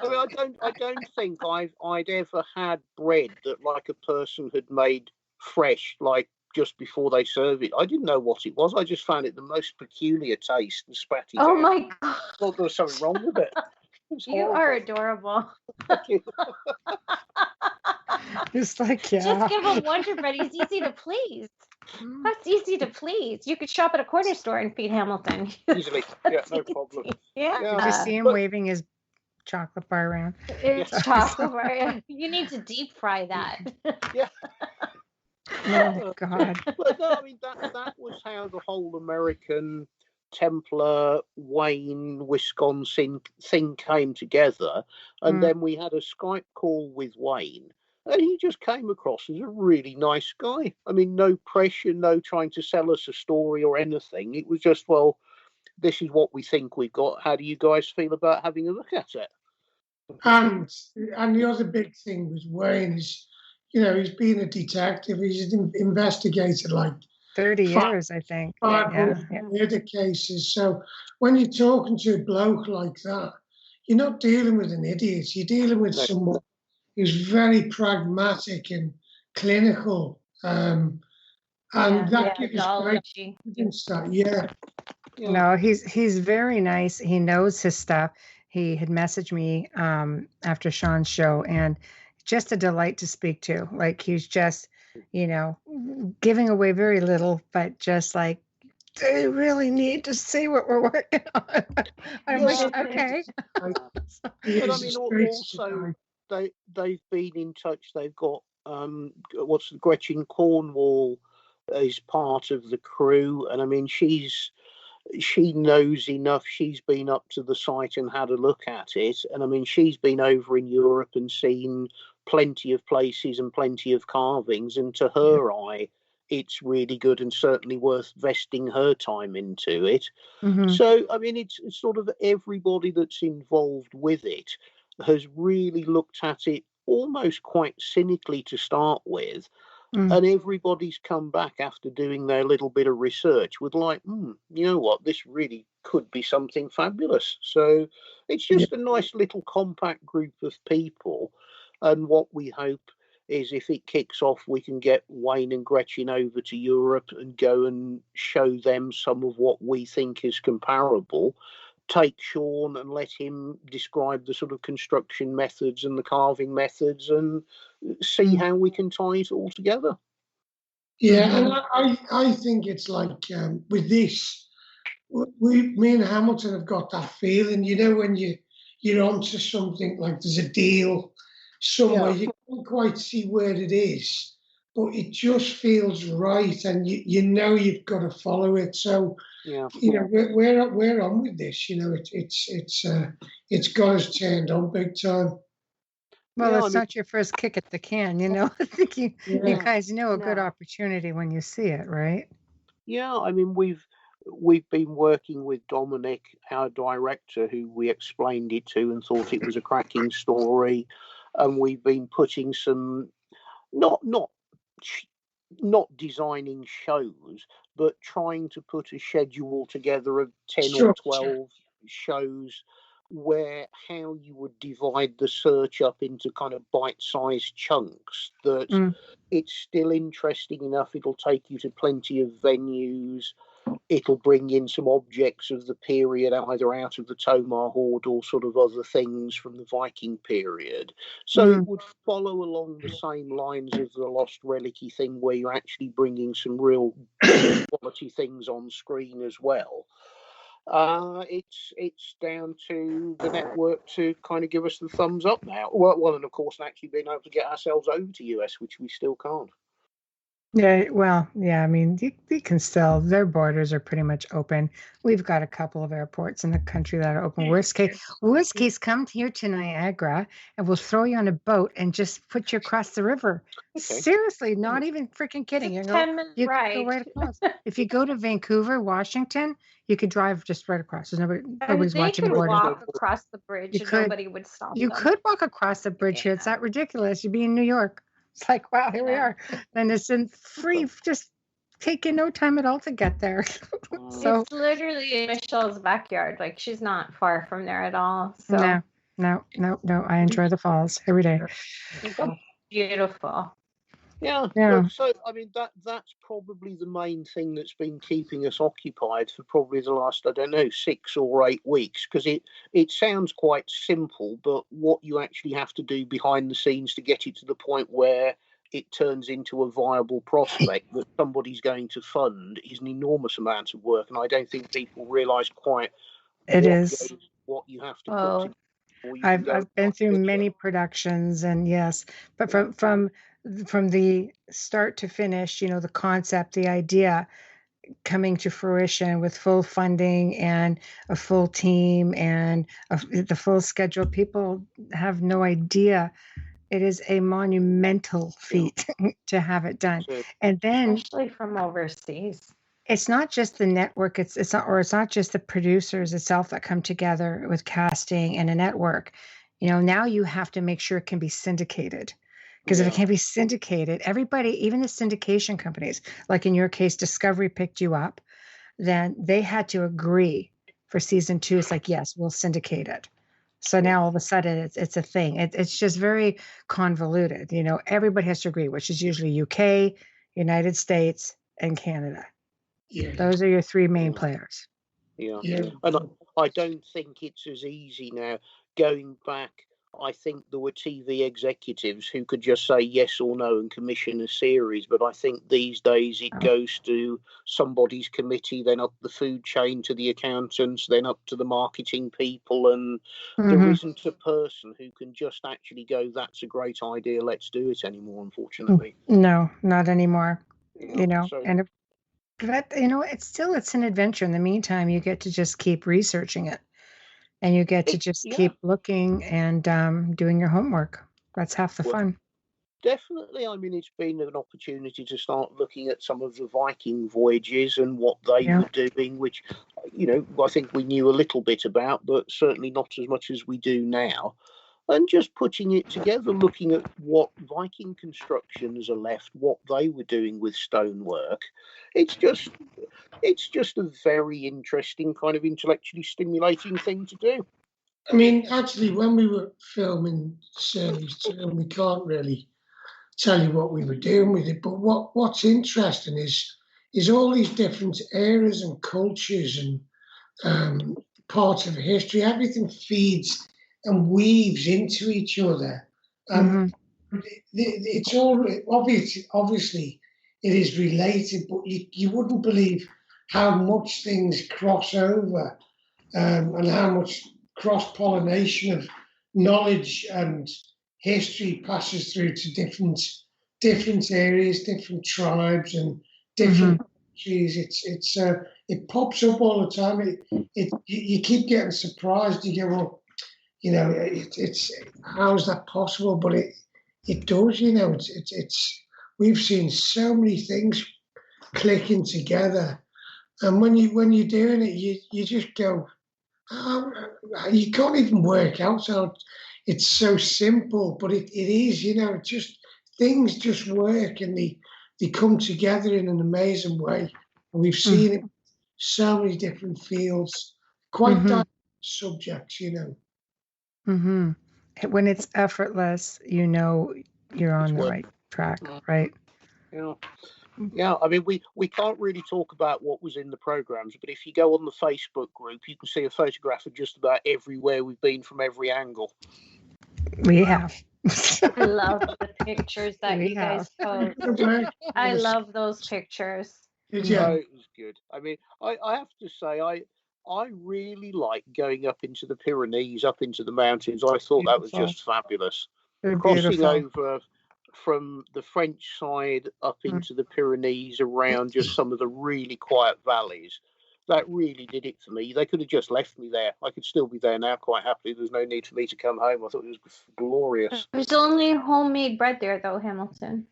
mean, I don't think I'd ever had bread that like a person had made fresh, like just before they serve it. I didn't know what it was. I just found it the most peculiar taste and spat it out. Oh my God! I thought there was something wrong with it. You are adorable. Just like, yeah. Just give him Wonder Bread. He's easy to please. That's easy to please. You could shop at a corner store and feed Hamilton. Easily. Yeah, no problem. Yeah. Did you see him waving his chocolate bar around? It's chocolate bar. You need to deep fry that. Yeah. Oh, God. But no, I mean, that was how the whole American Templar, Wayne, Wisconsin thing came together. And then we had a Skype call with Wayne. And he just came across as a really nice guy. I mean, no pressure, no trying to sell us a story or anything. It was just, well, this is what we think we've got. How do you guys feel about having a look at it? And the other big thing with Wayne is, you know, he's been a detective. He's investigated like 30 years, I think. 500 murder cases. So when you're talking to a bloke like that, you're not dealing with an idiot. You're dealing with someone who's very pragmatic and clinical. And that gives us great confidence. No, he's very nice. He knows his stuff. He had messaged me after Sean's show, and just a delight to speak to. Like, he's just, you know, giving away very little, but just like, they really need to see what we're working on. I'm like, okay. But I mean, also, they've been in touch. They've got Gretchen Cornwall is part of the crew, and I mean, she knows enough. She's been up to the site and had a look at it, and I mean, she's been over in Europe and seen plenty of places and plenty of carvings, and to her eye, it's really good and certainly worth vesting her time into it. So, I mean, it's sort of everybody that's involved with it has really looked at it almost quite cynically to start with. And everybody's come back after doing their little bit of research with like, you know what, this really could be something fabulous. So it's just a nice little compact group of people. And what we hope is if it kicks off, we can get Wayne and Gretchen over to Europe and go and show them some of what we think is comparable. Take Sean and let him describe the sort of construction methods and the carving methods and see how we can tie it all together. Yeah, and I think it's like with this, me and Hamilton have got that feeling, you know, when you're onto something, like there's a deal somewhere, you can't quite see where it is, but it just feels right, and you know you've got to follow it. So you know, we're on with this. You know, it's got us turned on big time. Well, it's not your first kick at the can, you know. I think you guys know a good opportunity when you see it, right? Yeah, I mean, we've been working with Dominic, our director, who we explained it to and thought it was a cracking story, and we've been putting some not designing shows, but trying to put a schedule together of 10 or 12 shows where how you would divide the search up into kind of bite-sized chunks that it's still interesting enough. It'll take you to plenty of venues. it'll bring in some objects of the period, either out of the Tomar Hoard or sort of other things from the Viking period. So it would follow along the same lines as the Lost Relic-y thing, where you're actually bringing some real quality things on screen as well. It's down to the network to kind of give us the thumbs up now. Well, and of course, actually being able to get ourselves over to US, which we still can't. Yeah, well, yeah, I mean, you can still, their borders are pretty much open. We've got a couple of airports in the country that are open. Worst case, come here to Niagara and we'll throw you on a boat and just put you across the river. Okay. Seriously, not even freaking kidding. You can go right across. If you go to Vancouver, Washington, you could drive just right across. There's nobody's watching the border. They could walk across the bridge and nobody would stop them. You could walk across the bridge here. It's not ridiculous. You'd be in New York. It's like, wow, here we are. And it's in free, just taking no time at all to get there. So it's literally Michelle's backyard. Like, she's not far from there at all. So No. I enjoy the falls every day. Beautiful. Yeah. Look, so I mean that's probably the main thing that's been keeping us occupied for probably the last, 6 or 8 weeks, because it sounds quite simple, but what you actually have to do behind the scenes to get it to the point where it turns into a viable prospect that somebody's going to fund is an enormous amount of work, and I don't think people realise quite what you have to put together. I've been through many productions, and yes, but from the start to finish, the concept, the idea coming to fruition with full funding and a full team and the full schedule, people have no idea. It is a monumental feat to have it done. And then, especially from overseas. It's not just the network, it's not just the producers itself that come together with casting and a network. Now you have to make sure it can be syndicated. Because if it can't be syndicated, everybody, even the syndication companies, like in your case, Discovery picked you up, then they had to agree for season 2. It's like, yes, we'll syndicate it. So now all of a sudden it's a thing. It's just very convoluted. Everybody has to agree, which is usually UK, United States, and Canada. Yeah. Those are your 3 main players. Yeah. And I don't think it's as easy now. Going back, I think there were TV executives who could just say yes or no and commission a series. But I think these days it goes to somebody's committee, then up the food chain to the accountants, then up to the marketing people. And there isn't a person who can just actually go, that's a great idea, let's do it anymore, unfortunately. No, not anymore. And but it's an adventure. In the meantime, you get to just keep researching it. And you get to just keep looking and doing your homework. That's half the fun. Definitely. I mean, it's been an opportunity to start looking at some of the Viking voyages and what they were doing, which, I think we knew a little bit about, but certainly not as much as we do now. And just putting it together, looking at what Viking constructions are left, what they were doing with stonework. It's just a very interesting kind of intellectually stimulating thing to do. I mean, actually, when we were filming series 2, we can't really tell you what we were doing with it. But what's interesting is all these different eras and cultures and parts of history. Everything feeds and weaves into each other. It's all obviously it is related, but you wouldn't believe how much things cross over and how much cross-pollination of knowledge and history passes through to different areas, different tribes, and different countries. It pops up all the time. You keep getting surprised. You go, well, it's how is that possible? But it does. It's we've seen so many things clicking together, and when you're doing it, you just go, you can't even work out how it's so simple, but it is. Just things just work and they come together in an amazing way. And we've seen it so many different fields, quite diverse subjects. When it's effortless, you're on the right track, right? Yeah. Yeah, I mean, we can't really talk about what was in the programs, but if you go on the Facebook group, you can see a photograph of just about everywhere we've been from every angle. We have. I love the pictures that you guys post. I love those pictures. Yeah, it was good. I mean, I have to say, I really like going up into the Pyrenees, up into the mountains. I thought that was just fabulous. Crossing over from the French side up into the Pyrenees around just some of the really quiet valleys. That really did it for me. They could have just left me there. I could still be there now quite happily. There's no need for me to come home. I thought it was glorious. There's only homemade bread there, though, Hamilton.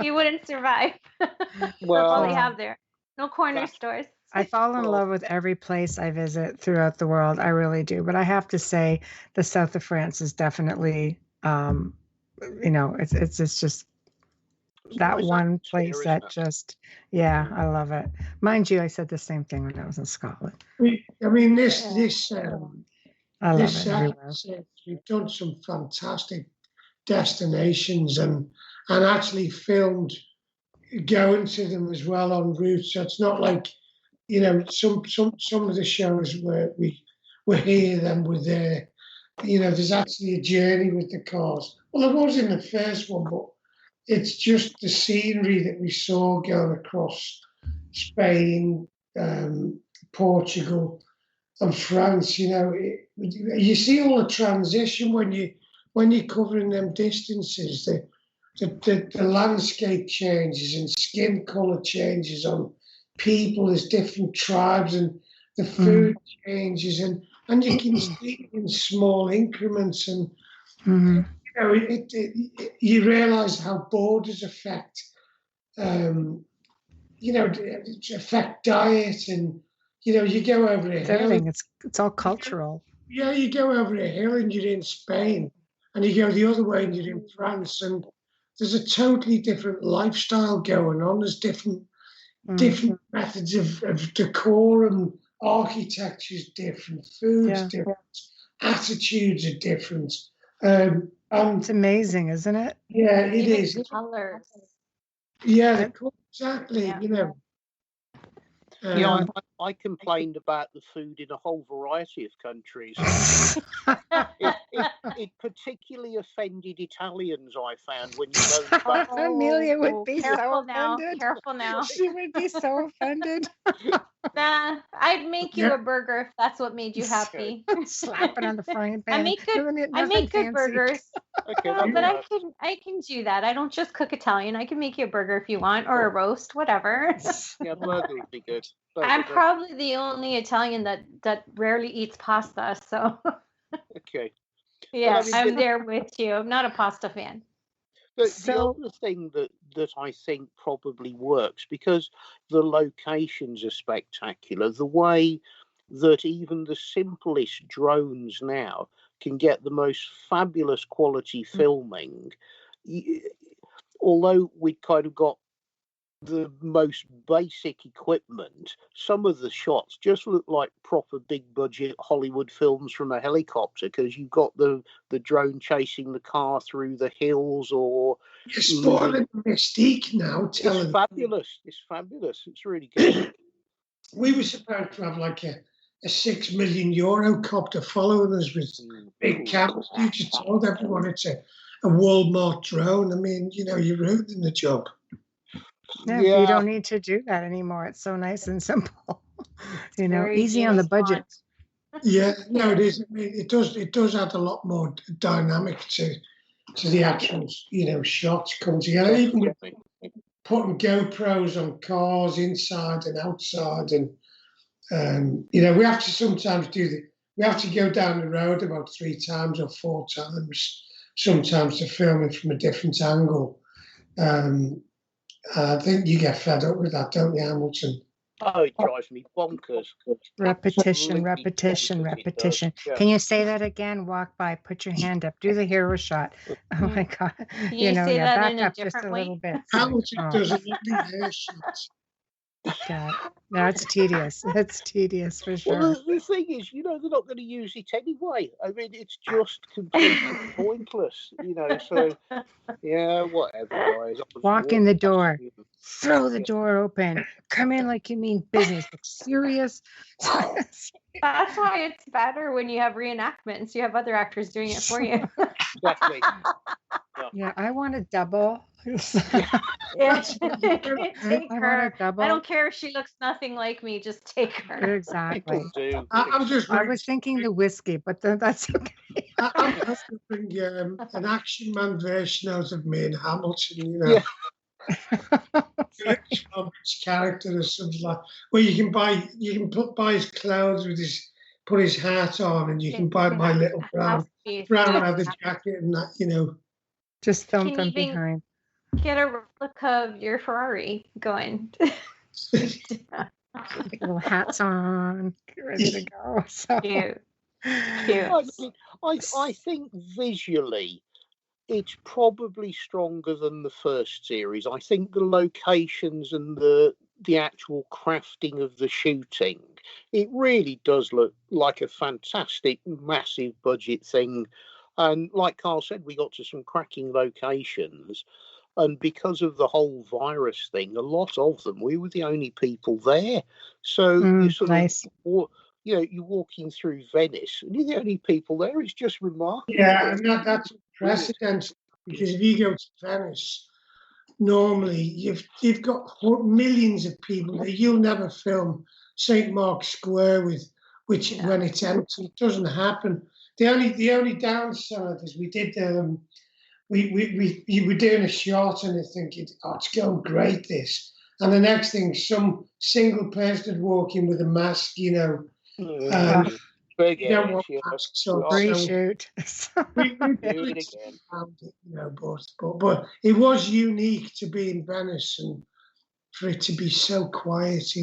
You wouldn't survive. Well, all they have there. No corner stores. I fall in love with every place I visit throughout the world. I really do. But I have to say the south of France is definitely, it's just that one place that just, I love it. Mind you, I said the same thing when I was in Scotland. I mean, I love it. We've done some fantastic destinations and actually filmed going to them as well en route. So it's not like, some of the shows where we're here, then we're there. There's actually a journey with the cars. Well, it was in the first one, but it's just the scenery that we saw going across Spain, Portugal, and France. You see all the transition when you're covering them distances. The landscape changes and skin color changes on people. There's different tribes and the food changes and you can see in small increments and you realize how borders affect affect diet and you go over a hill. Everything. It's all cultural. You go over a hill and you're in Spain and you go the other way and you're in France and there's a totally different lifestyle going on. There's different methods of decor and architecture's different, food's different, attitudes are different. It's amazing, isn't it? Yeah, it is. Colors. Yeah, exactly. I complained about the food in a whole variety of countries. it particularly offended Italians, I found, when you go back. Amelia would be so offended. Careful now. She would be so offended. Nah, I'd make you a burger if that's what made you happy. Slap it on the frying pan. I make good burgers. Okay, but I can do that. I don't just cook Italian. I can make you a burger if you want, or a roast, whatever. Yeah, burger would be good. I'm probably the only Italian that rarely eats pasta, so. Okay. Yeah, I'm there with you. I'm not a pasta fan. The other thing that I think probably works, because the locations are spectacular, the way that even the simplest drones now can get the most fabulous quality filming, although we'd kind of got the most basic equipment, some of the shots just look like proper big budget Hollywood films from a helicopter, because you've got the drone chasing the car through the hills, or you're spoiling the mystique now. It's fabulous. It's really good. We were supposed to have like a €6 million copter following us with big cameras. You just told everyone it's a Walmart drone. I mean, you're ruining the job. Yeah, you don't need to do that anymore. It's so nice and simple. Easy on the budget. Yeah, no, it is. I mean, it does add a lot more dynamic to the actual, shots come together. Even with putting GoPros on cars inside and outside, and we have to sometimes we have to go down the road about 3 times or 4 times sometimes to film it from a different angle. I think you get fed up with that, don't you, Hamilton? Oh, it drives me bonkers. Repetition. Yeah. Can you say that again? Walk by, put your hand up, do the hero shot. Oh my God. You say that back in a up different just a way? little bit. Hamilton does a lovely hair shot. God. That's tedious. That's tedious for sure. Well, the thing is, they're not going to use it anyway. I mean, it's just completely pointless, So, yeah, whatever, guys. Walk in the door. Throw the door open. Come in like you mean business. Look serious. That's why it's better when you have reenactments. You have other actors doing it for you. Exactly. Yeah, I want a double. Take her. I don't care if she looks nothing like me. Just take her. Exactly. I was thinking the whiskey, but that's okay. I'm hoping an action man version out of me and Hamilton. Yeah. Robert's character or something like, where you can buy his clothes with put his hat on, and you can buy my little brown leather jacket and that, Just film from behind. Get a replica of your Ferrari going. Little hats on, ready to go. So cute. I think visually, it's probably stronger than the first series. I think the locations and the actual crafting of the shooting, it really does look like a fantastic, massive budget thing. And like Carl said, we got to some cracking locations. And because of the whole virus thing, a lot of them, we were the only people there. So you sort nice. of, you're walking through Venice and you're the only people there. It's just remarkable. Yeah, and that's precedent, because if you go to Venice, normally you've got millions of people there. You'll never film St. Mark's Square when it's empty. It doesn't happen. The only downside is we did we were doing a shot and thinking, it's going great, this. And the next thing, some single person would walk in with a mask, Big pre-shoot. But it was unique to be in Venice and for it to be so quiet,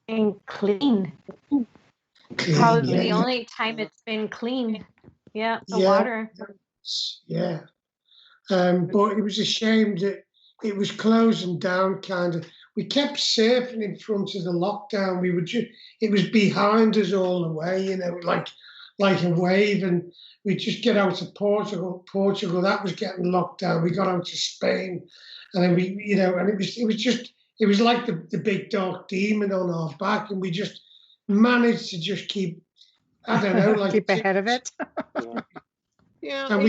And clean. Probably the only time it's been clean. Yeah, water. Yeah. But it was a shame that it was closing down, kind of. We kept surfing in front of the lockdown. It was behind us all the way, like a wave. And we just get out of Portugal, that was getting locked down. We got out to Spain, and then and it was like the big dark demon on our back, and we just managed to just keep, I don't know, like keep ahead of it. Yeah, and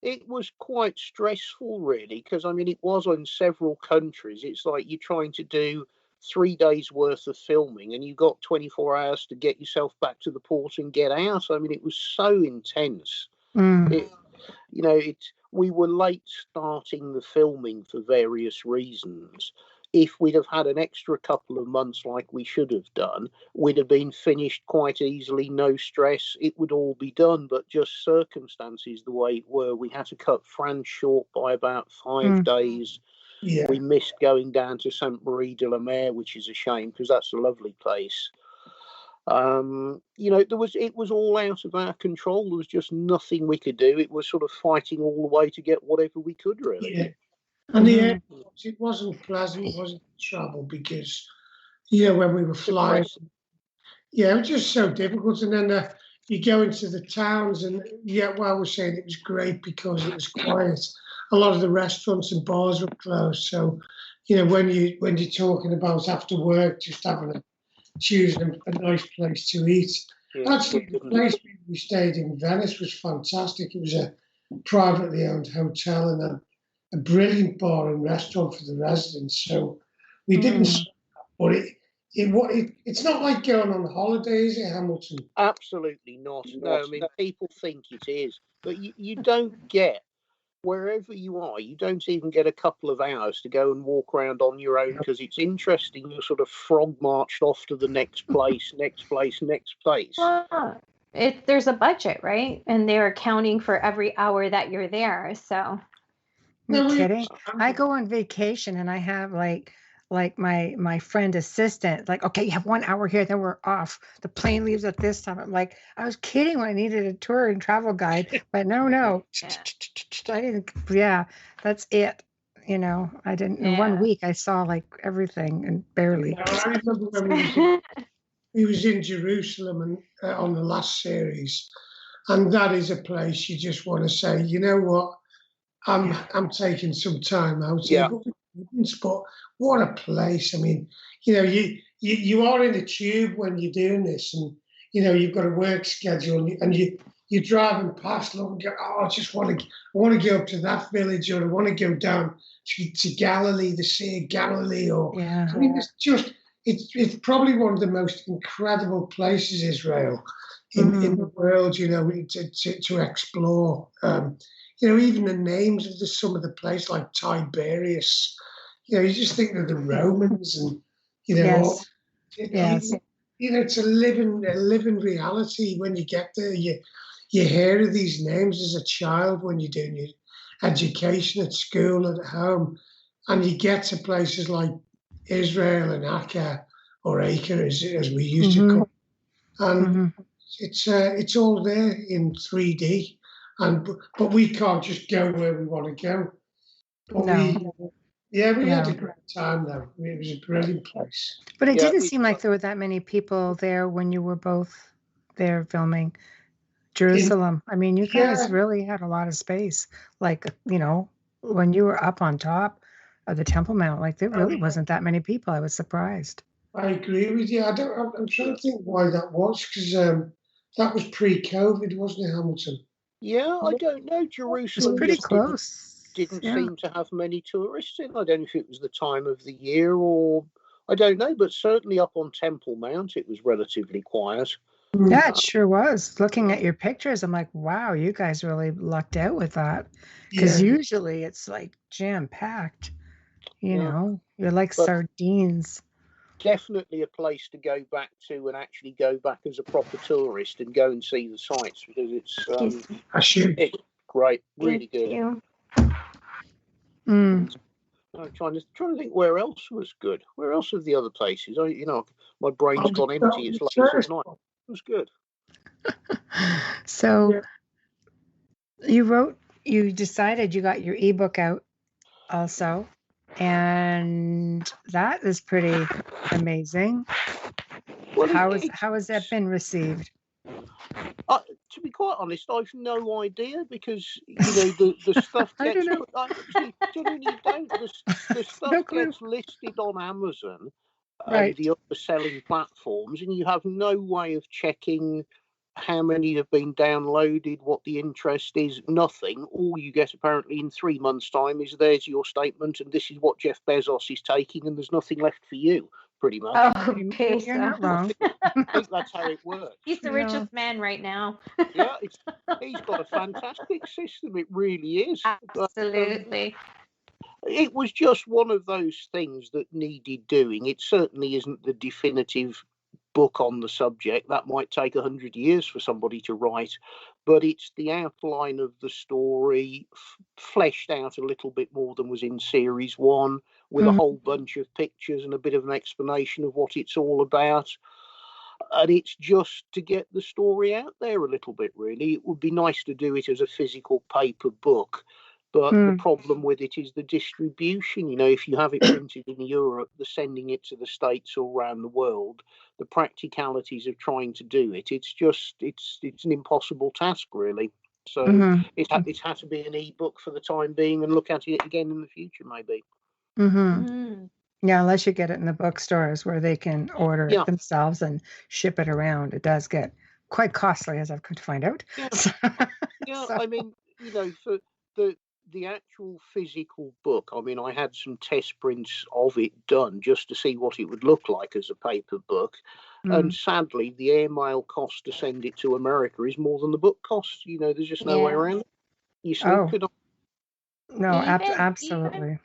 it was quite stressful, really, because, I mean, it was on several countries. It's like you're trying to do 3 days worth of filming and you've got 24 hours to get yourself back to the port and get out. I mean, it was so intense. We were late starting the filming for various reasons. If we'd have had an extra couple of months like we should have done, we'd have been finished quite easily, no stress. It would all be done, but just circumstances the way it were. We had to cut France short by about 5 days. Yeah. We missed going down to Sainte Marie de la Mer, which is a shame because that's a lovely place. It was all out of our control. There was just nothing we could do. It was sort of fighting all the way to get whatever we could, really. Yeah. And it wasn't pleasant, it wasn't travel because, when we were flying, it was just so difficult. And then you go into the towns and, we're saying it was great because it was quiet. A lot of the restaurants and bars were closed. So, when you're talking about after work, just choosing a nice place to eat. Yeah. Actually, the place we stayed in Venice was fantastic. It was a privately owned hotel and a brilliant bar and restaurant for the residents. So we didn't, but it's not like going on holiday, is it, Hamilton? Absolutely not. No, I mean, people think it is, but you don't get, wherever you are, you don't even get a couple of hours to go and walk around on your own because it's interesting. You're sort of frog marched off to the next place, next place. Well, there's a budget, right? And they're accounting for every hour that you're there, so... No kidding. I go on vacation and I have like my friend assistant, like, okay, you have 1 hour here, then we're off. The plane leaves at this time. I'm like, I was kidding when I needed a tour and travel guide, but no. I didn't. Yeah, that's it. you know, I didn't. In 1 week, I saw like everything and barely. I remember when we was in Jerusalem and on the last series, and that is a place you just want to say, you know what, I'm taking some time out here. But what a place! I mean, you know, you are in a tube when you're doing this, and you know you've got a work schedule, and you're driving past, and go, oh, I want to go up to that village, or I want to go down to Galilee, the Sea of Galilee, or I mean, it's probably one of the most incredible places, Israel, in the world. You know, to explore. You know, even the names of some of the places, like Tiberias. You know, you just think of the Romans, and you know, you know, it's a living reality. When you get there, you hear of these names as a child when you're doing your education at school, at home, and you get to places like Israel and Acre, or Acre as we used to call it. And it's all there in 3D. But we can't just go where we want to go. But we had a great time though. It was a brilliant place. But it didn't seem like there were that many people there when you were both there filming Jerusalem. I mean, you guys really had a lot of space. Like, you know, when you were up on top of the Temple Mount, like there really wasn't that many people. I was surprised. I agree with you. I'm trying to think why that was, because that was pre-COVID, wasn't it, Hamilton? Yeah, I don't know. Jerusalem was pretty close. Didn't seem to have many tourists in. I don't know if it was the time of the year, or I don't know, but certainly up on Temple Mount it was relatively quiet. Yeah, it sure was. Looking at your pictures, I'm like, wow, you guys really lucked out with that. Because usually it's like jam-packed. You know, you're like sardines. Definitely a place to go back to, and actually go back as a proper tourist and go and see the sights, because it's great, really good. I'm trying to think where else was good. Where else are the other places? My brain's gone empty. It's late at night. It was good. So you decided you got your ebook out also, and that is pretty amazing. Well, how has that been received? To be quite honest, I've no idea, because you know the stuff gets the stuff gets listed on Amazon and the other selling platforms, and you have no way of checking how many have been downloaded, what the interest is, nothing. All you get apparently in 3 months' time is there's your statement, and this is what Jeff Bezos is taking, and there's nothing left for you, pretty much. Oh, okay, you're not wrong. I think that's how it works. He's the richest man right now. Yeah, he's got a fantastic system. It really is. Absolutely. It was just one of those things that needed doing. It certainly isn't the definitive book on the subject. That might take 100 years for somebody to write, but it's the outline of the story fleshed out a little bit more than was in series 1, with a whole bunch of pictures and a bit of an explanation of what it's all about. And it's just to get the story out there a little bit, really. It would be nice to do it as a physical paper book, but the problem with it is the distribution. You know, if you have it printed in Europe, the sending it to the States or around the world, the practicalities of trying to do it, it's an impossible task, really. So it had to be an ebook for the time being, and look at it again in the future, maybe. Yeah, unless you get it in the bookstores where they can order it themselves and ship it around. It does get quite costly, as I've come to find out. I mean, you know, for the actual physical book, I mean, I had some test prints of it done just to see what it would look like as a paper book. And sadly, the airmail cost to send it to America is more than the book costs. You know, there's just no way around it. You sneak it on. No, absolutely.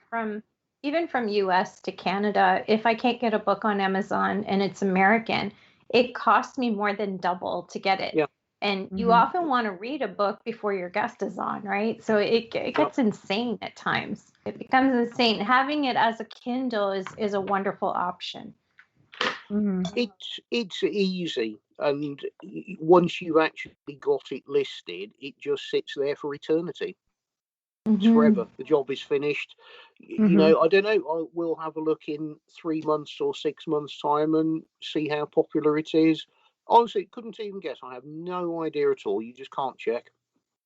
Even from US to Canada, if I can't get a book on Amazon and it's American, it costs me more than double to get it. Yeah. And you often want to read a book before your guest is on, right? So it gets insane at times. It becomes insane. Having it as a Kindle is a wonderful option. It's easy, and once you've actually got it listed, it just sits there for eternity. It's forever. The job is finished. You know, I don't know. We'll have a look in 3 months or 6 months' time and see how popular it is. Honestly, couldn't even guess. I have no idea at all. You just can't check.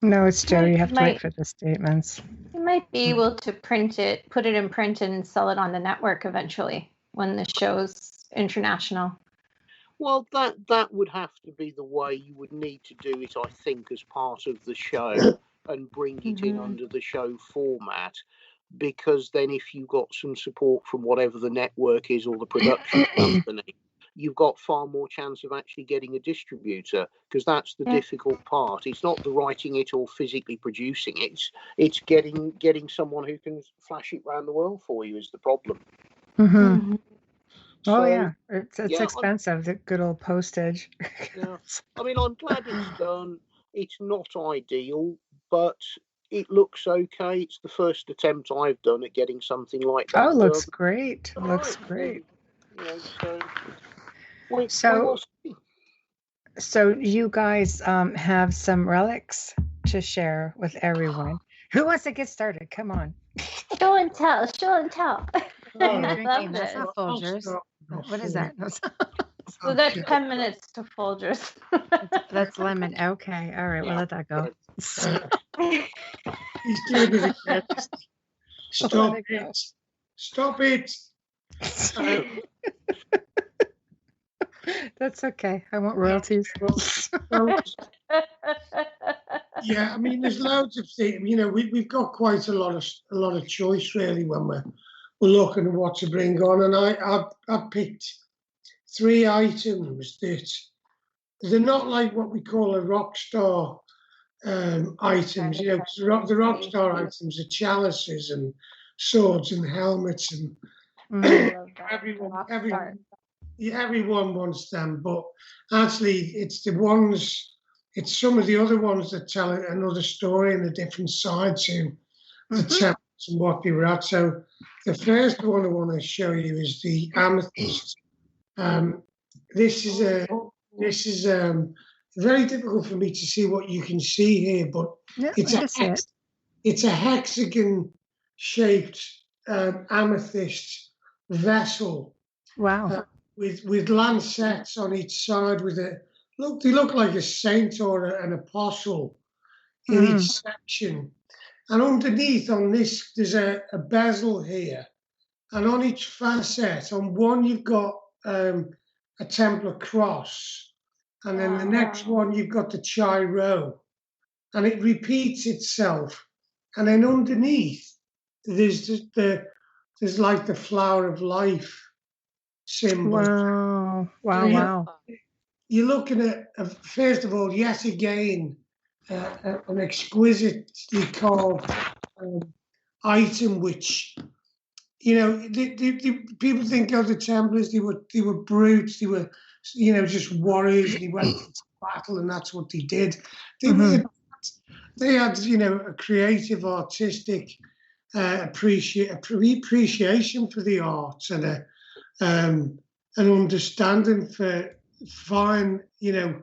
No, it's Joe. You have to wait for the statements. You might be able to print it, put it in print, and sell it on the network eventually when the show's international. Well, that would have to be the way you would need to do it, I think, as part of the show and bring it in under the show format. Because then if you got some support from whatever the network is or the production company, you've got far more chance of actually getting a distributor, because that's the difficult part. It's not the writing it or physically producing it. It's getting someone who can flash it around the world for you is the problem. So, it's expensive, the good old postage. I mean, I'm glad it's done. It's not ideal, but it looks okay. It's the first attempt I've done at getting something like that. Oh, looks great. Looks great. So you guys have some relics to share with everyone. Who wants to get started? Come on. Show and tell. That's not Folgers. What is that? So that's 10 minutes to Folgers. That's lemon. Okay. All right. We'll let that go. He's doing it again. Stop it. Stop it. That's okay. I want royalties. Yeah, I mean, there's loads of things. You know, we've got quite a lot of choice really when we're looking at what to bring on, and I picked 3 items that they're not like what we call a rock star items. You know, the rock star items are chalices and swords and helmets, and everyone wants them. But actually, it's some of the other ones that tell another story and a different side to the temples and what they were at. So the first one I want to show you is the amethyst. This is very difficult for me to see what you can see here, but it's a hexagon shaped amethyst vessel. Wow. With lancets on each side they look like a saint or an apostle in each section. And underneath on this, there's a bezel here. And on each facet, on one, you've got a Templar cross. And then the next one, you've got the Chi-Rho. And it repeats itself. And then underneath, there's like the flower of life symbol. Wow. You're looking at, first of all, yet again, an exquisitely carved item, which, you know, the people think, the Templars, they were brutes, they were, you know, just warriors, and they went into battle, and that's what they did. They had, you know, a creative, artistic appreciation for the arts and an understanding for fine, you know,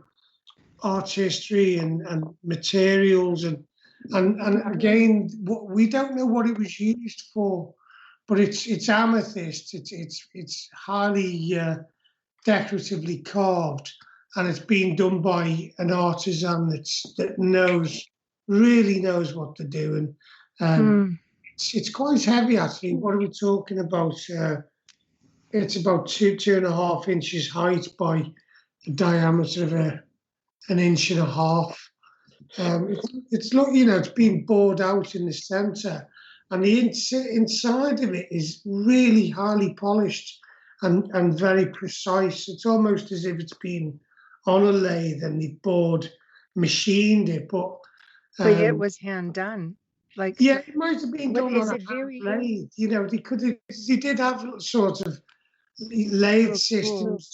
art history and materials and again, we don't know what it was used for, but it's amethyst. It's highly decoratively carved, and it's been done by an artisan that really knows what they're doing. It's quite heavy actually. What are we talking about? It's about 2.5 inches height by the diameter of an inch and a half. It's not, you know, it's been bored out in the center, and the inside of it is really highly polished and very precise. It's almost as if it's been on a lathe and they machined it, but it was hand done. Like, yeah, it might have been done on a lathe. You know, they did have sort of lathe systems,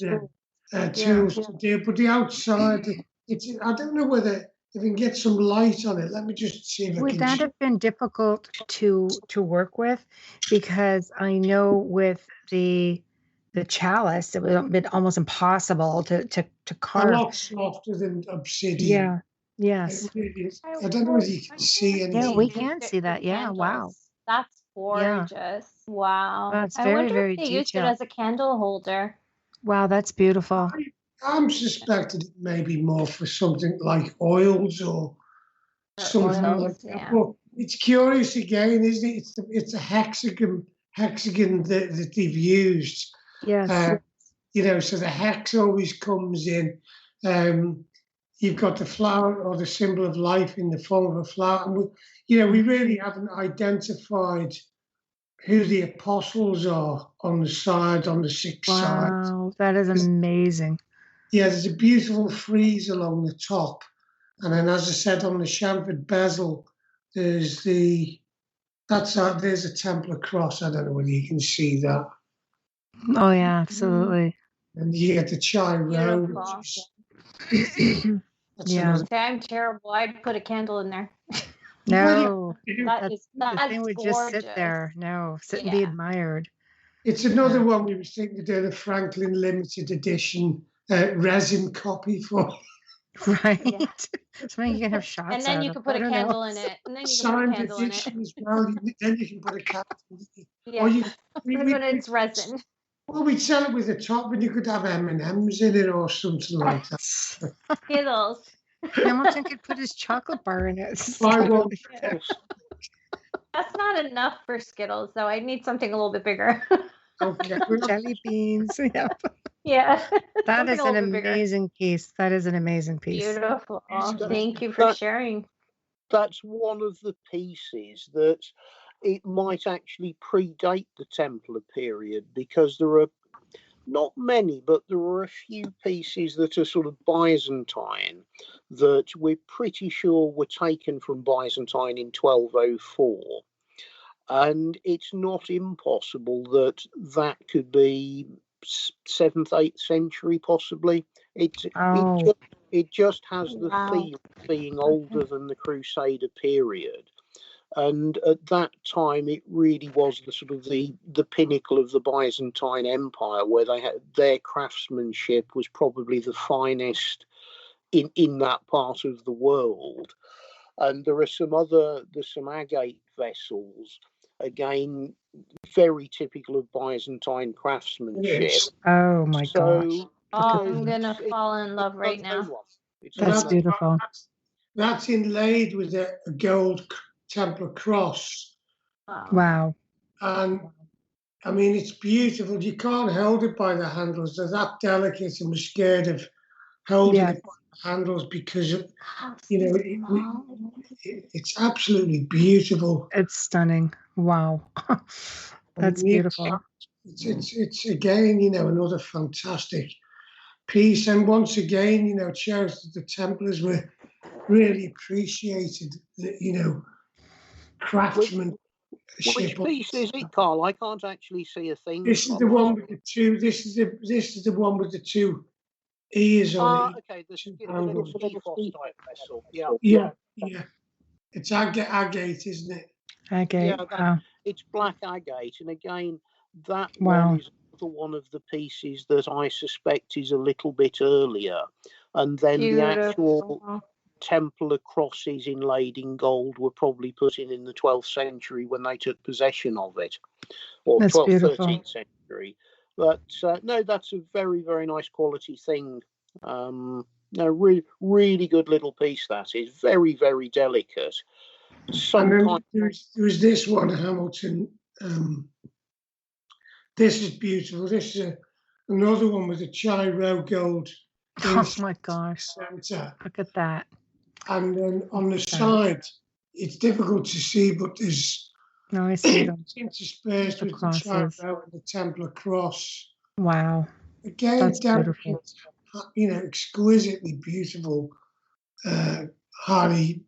tools to do, but the outside, I don't know whether if we can get some light on it. Let me just see if would that have been difficult to work with, because I know with the chalice it would have been almost impossible to carve. A lot softer than obsidian. Yes. I don't know if you can see anything. Yeah, we can see that. Yeah, wow. That's gorgeous. Wow. That's I very, wonder very if they used it detailed. as a candle holder. Wow, that's beautiful. I'm suspected it may be more for something like oils or something like that. Yeah. But it's curious again, isn't it? It's a hexagon that they've used. Yes. You know, so the hex always comes in. You've got the flower or the symbol of life in the form of a flower. And we really haven't identified who the apostles are on the side, on the six sides. Wow, that is amazing. Yeah, there's a beautiful frieze along the top. And then, as I said, on the chamfered bezel, there's there's a Templar cross. I don't know whether you can see that. Oh yeah, absolutely. And you get the chai row. Yeah. I'm terrible. I'd put a candle in there. No, that's the thing would just sit there. No, sit and be admired. It's another one we were thinking of doing a Franklin limited edition resin copy for. Right. Yeah. So you can have shots. And then you can put a candle in it. And then you can put a candle in it. As well. Then you can put a candle in it. Yeah. When it's resin. Well, we'd sell it with the top, and you could have M&Ms in it or something like that. Skittles. Hamilton could put his chocolate bar in it. That's not enough for Skittles, though. I need something a little bit bigger. Okay. Jelly beans. Yeah. Yeah. That is an amazing piece. That is an amazing piece. Beautiful. Thank you for sharing. That's one of the pieces that it might actually predate the Templar period, because there are not many, but there are a few pieces that are sort of Byzantine that we're pretty sure were taken from Byzantine in 1204. And it's not impossible that could be 7th, 8th century, possibly. It just has the feel of being older than the Crusader period. And at that time, it really was the sort of the pinnacle of the Byzantine Empire, where they had their craftsmanship was probably the finest in that part of the world. And there's some agate vessels, again, very typical of Byzantine craftsmanship. Yes. Oh my gosh. I'm going to fall in love right now. That's beautiful. That's inlaid with a gold Templar cross. Wow. And I mean, it's beautiful. You can't hold it by the handles. They're that delicate, and we're scared of holding it by the handles because, it's absolutely beautiful. It's stunning. Wow. That's beautiful. It's again, another fantastic piece. And once again, it shows that the Templars were really appreciated, craftsmanship. Which piece is it, Carl? I can't actually see a thing. This is the one with the two. This is the one with the two ears on it. Okay. The little ethos type vessel. Yeah. It's agate, isn't it? Agate. It's black agate, and again, that one is one of the pieces that I suspect is a little bit earlier, and then the actual Templar crosses inlaid in gold were probably put in the 12th century when they took possession of it, or 12th, 13th century. But no, that's a very, very nice quality thing. Really good little piece. That is very, very delicate. There was this one, Hamilton. This is beautiful. This is another one with a chai row gold. Oh my gosh! Center. Look at that. And then on the side, it's difficult to see, but there's I see them interspersed with the chai row and the Templar cross. Wow! Again, that's beautiful. Exquisitely beautiful, highly,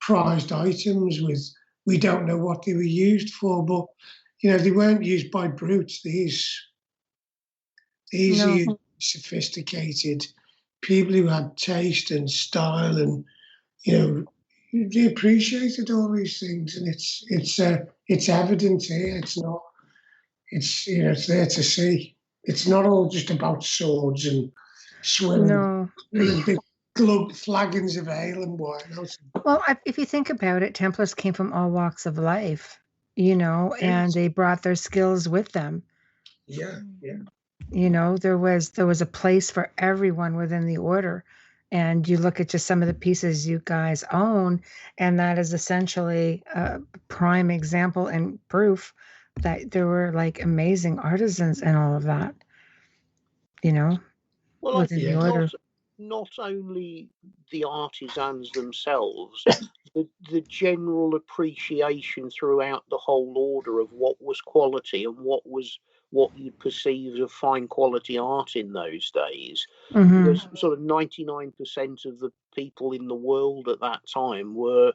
prized items with, we don't know what they were used for, but, they weren't used by brutes. These are sophisticated people who had taste and style, and, they appreciated all these things, and it's evident here. It's not, it's there to see. It's not all just about swords and swimming. No. flagons of ale and whatnot. Well, if you think about it, Templars came from all walks of life, and they brought their skills with them. Yeah. There was a place for everyone within the order. And you look at just some of the pieces you guys own, and that is essentially a prime example and proof that there were like amazing artisans and all of that, Well, within the order. Not only the artisans themselves, the general appreciation throughout the whole order of what was quality and what you'd perceive as fine quality art in those days. Mm-hmm. Because sort of 99% of the people in the world at that time were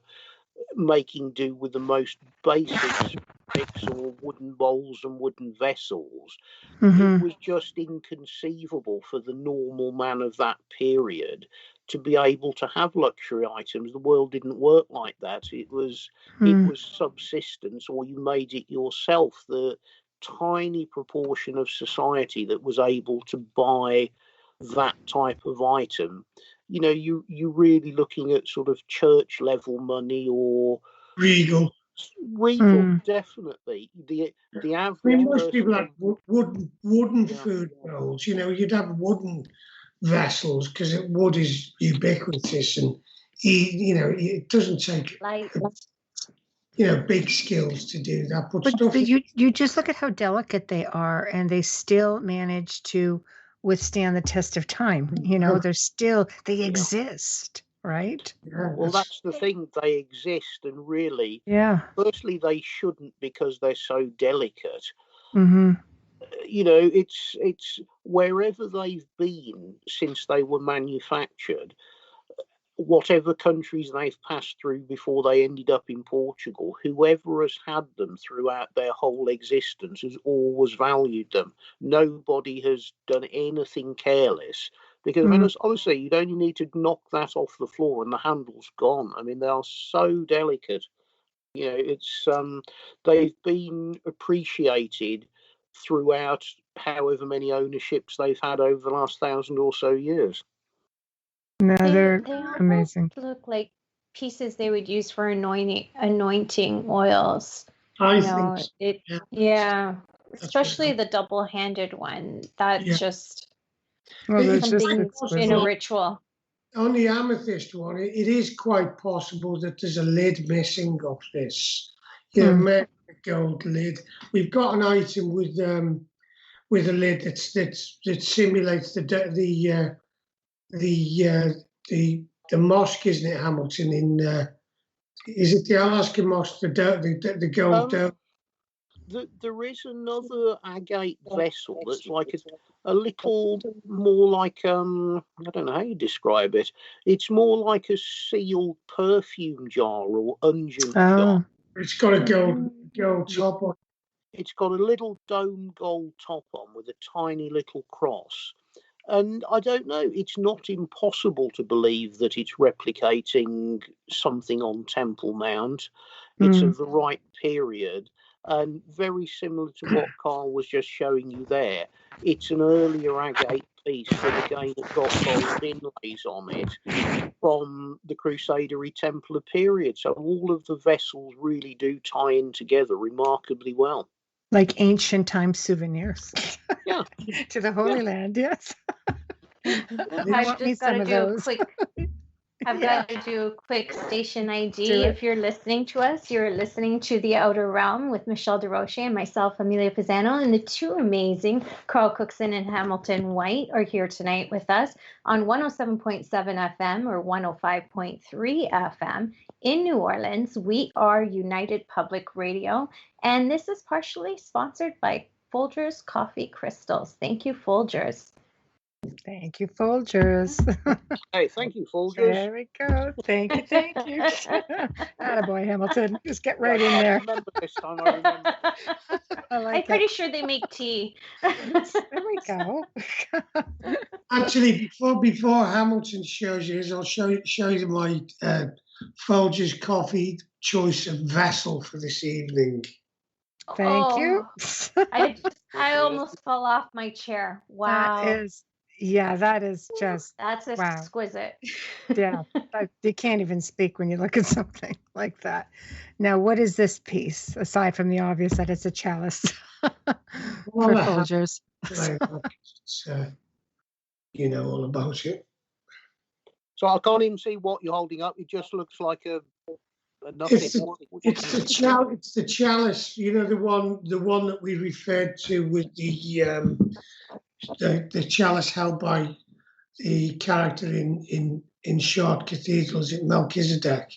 making do with the most basic bricks or wooden bowls and wooden vessels. Mm-hmm. It was just inconceivable for the normal man of that period to be able to have luxury items. The world didn't work like that. It was subsistence, or you made it yourself. The tiny proportion of society that was able to buy that type of item, you really looking at sort of church level money or regal, definitely. The average. I mean, most people had wooden food bowls. You'd have wooden vessels because wood is ubiquitous, and it doesn't take big skills to do that. But you just look at how delicate they are, and they still manage to withstand the test of time. They exist, right? Well, that's the thing. They exist, and really, firstly, they shouldn't, because they're so delicate. Mm-hmm. It's wherever they've been since they were manufactured, whatever countries they've passed through before they ended up in Portugal, whoever has had them throughout their whole existence has always valued them. Nobody has done anything careless, because I mean, honestly, you'd only need to knock that off the floor and the handle's gone. I mean, they are so delicate. It's they've been appreciated throughout however many ownerships they've had over the last 1,000 or so years. No, they're amazing. Look like pieces they would use for anointing oils. Especially the double-handed one. That's just something in a ritual. On the amethyst one, it is quite possible that there's a lid missing off this. A gold lid. We've got an item with a lid that simulates the mosque, isn't it, Hamilton? Is it the Alaskan mosque? The gold dome. There is another agate vessel that's like a little more like I don't know how you describe it. It's more like a sealed perfume jar or unguent jar. It's got a gold top on. It's got a little dome gold top on with a tiny little cross. And I don't know, it's not impossible to believe that it's replicating something on Temple Mount. It's of the right period. And very similar to what Carl was just showing you there, it's an earlier agate piece that again has got gold inlays on it from the Crusadery Templar period. So all of the vessels really do tie in together remarkably well. Like ancient time souvenirs. Yeah. To the Holy Land, yes. I've just got to do a quick. I've got to do a quick station ID. If you're listening to us, you're listening to The Outer Realm with Michelle Desrochers and myself, Amelia Pisano, and the two amazing Carl Cookson and Hamilton White are here tonight with us on 107.7 FM or 105.3 FM in New Orleans. We are United Public Radio, and this is partially sponsored by Folgers Coffee Crystals. Thank you, Folgers. Thank you, Folgers. Hey, thank you, Folgers. There we go. Thank you. Attaboy, Hamilton. Just get right in there. I remember this time, I remember. I'm pretty sure they make tea. There we go. Actually, before Hamilton shows you, I'll show you my Folgers coffee choice of vessel for this evening. Thank you. I almost fell off my chair. Wow. Yeah, that is just That's wow. exquisite. Yeah, you can't even speak when you look at something like that. Now, what is this piece, aside from the obvious that it's a chalice for Folgers? You know all about it. So I can't even see what you're holding up. It just looks like a nothing. It's the chalice. You know, the one that we referred to with the chalice held by the character in Short Cathedrals at Melchizedek.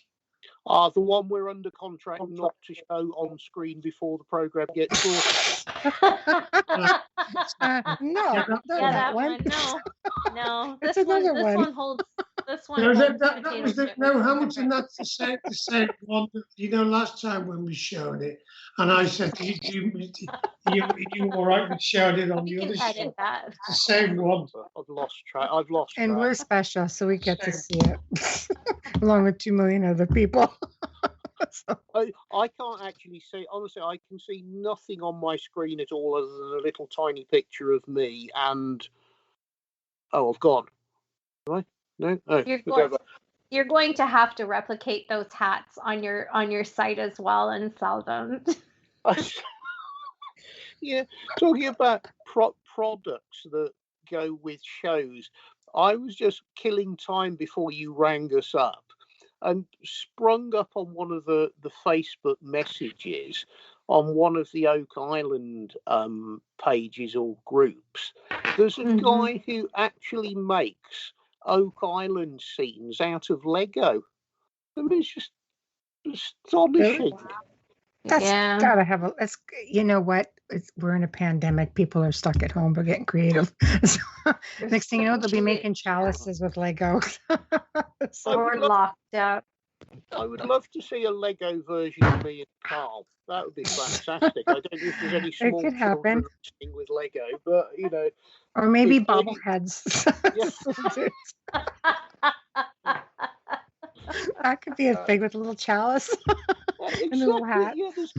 The one we're under contract not to show on screen before the program gets bought. No, that one. No. It's This another one. This one holds. This one. No, that was Hamilton. That's the same one. That, last time when we showed it, and I said, "You all right with showing it on the other show?" It's the same one. I've lost track. And we're special, so we get to see it along with 2 million other people. So. I can't actually see. Honestly, I can see nothing on my screen at all other than a little tiny picture of me. And I've gone. Am I? No. Oh, you're going to have to replicate those hats on your site as well and sell them. Yeah, talking about products that go with shows. I was just killing time before you rang us up and sprung up on one of the Facebook messages on one of the Oak Island pages or groups. There's a guy who actually makes Oak Island scenes out of Lego. I mean, it's just astonishing. That's gotta have it's you know what? We're in a pandemic. People are stuck at home. We're getting creative. So, next thing you know, they'll be making chalices with Lego. Or locked up. I would love to see a Lego version of me and Carl. That would be fantastic. I don't know if there's any small children with Lego, but or maybe bobbleheads. That could be a thing with a little chalice and a little hat. Yeah, there's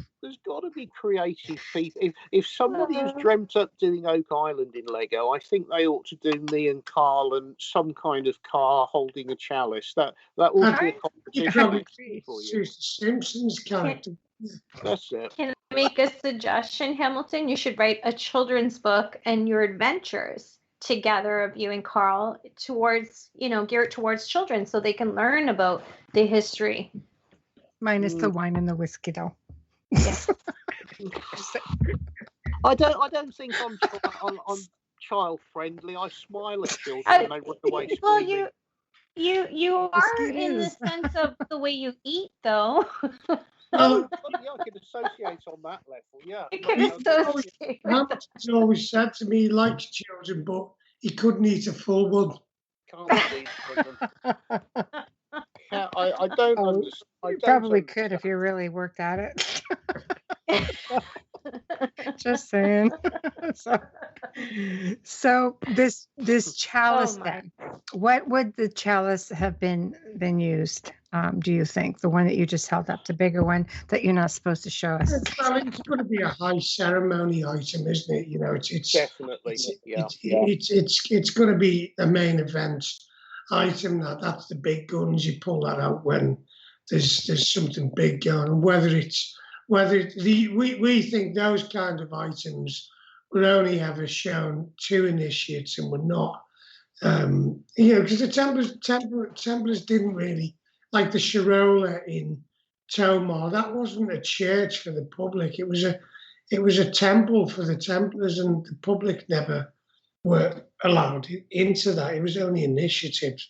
got to be creative people. If somebody has dreamt up doing Oak Island in Lego, I think they ought to do me and Carl and some kind of car holding a chalice. That ought to be a competition for you. Simpsons character. That's it. Can I make a suggestion, Hamilton? You should write a children's book and your adventures together of you and Carl towards, geared towards children so they can learn about the history. Minus the wine and the whiskey, though. Yes. I don't think I'm child friendly. I smile at children and they run away screaming. Well, you are in the sense of the way you eat, though. I can associate on that level. Yeah, you can associate. Hamilton's always said to me he likes children, but he couldn't eat a full one. Can't eat children. I don't understand. You probably could if you really worked at it. Just saying. So this chalice then, what would the chalice have been used? Do you think the one that you just held up, the bigger one that you're not supposed to show us? Well, it's going to be a high ceremony item, isn't it? It's definitely. It's going to be a main event item. That's the big guns. You pull that out when there's something big going on. We think those kind of items were only ever shown to initiates and were not, because the Templars didn't really, like the Sharola in Tomar, that wasn't a church for the public. It was a temple for the Templars, and the public never were allowed into that. It was only initiates.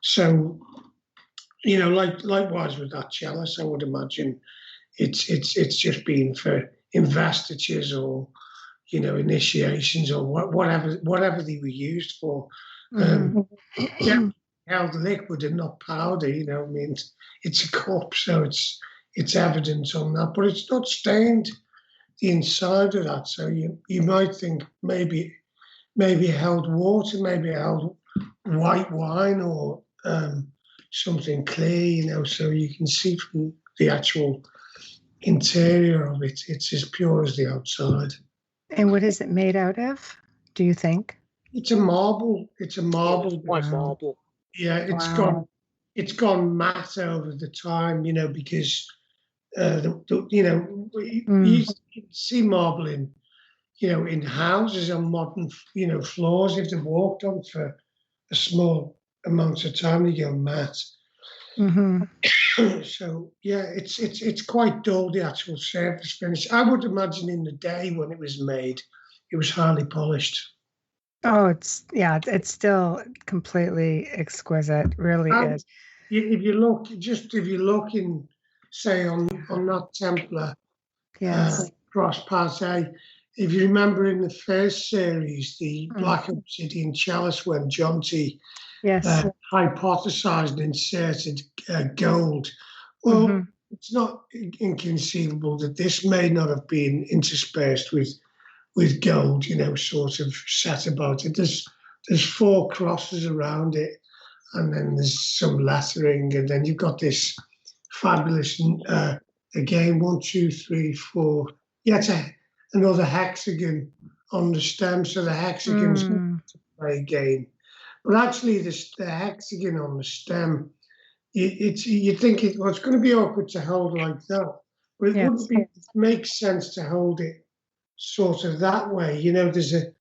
So, likewise with that chalice, I would imagine it's just been for investitures or initiations or whatever they were used for. Held liquid and not powder. It's a cup, so it's evidence on that, but it's not stained the inside of that. So you might think maybe it held water, maybe it held white wine or something clear. So you can see from the actual interior of it, it's as pure as the outside. And what is it made out of, do you think? It's a marble. It's a marble. White marble. Yeah, it's gone matte over the time, because you see marble in houses on modern, floors. If they're walked on for a small amount of time, they go matte. So yeah, it's quite dull, the actual surface finish. I would imagine in the day when it was made, it was highly polished. Oh, it's still completely exquisite. Really is. If you look in, say, on that Templar, yes, cross part A, if you remember in the first series, the black obsidian chalice, when Jonty hypothesized and inserted gold. Well, it's not inconceivable that this may not have been interspersed with gold, sort of set about it. There's 4 crosses around it, and then there's some lettering, and then you've got this fabulous, again, 1, 2, 3, 4. Yeah, it's another hexagon on the stem, so the hexagon's to play again. But actually, the hexagon on the stem, you think it's going to be awkward to hold like that, but it wouldn't be. It makes sense to hold it sort of that way. There's a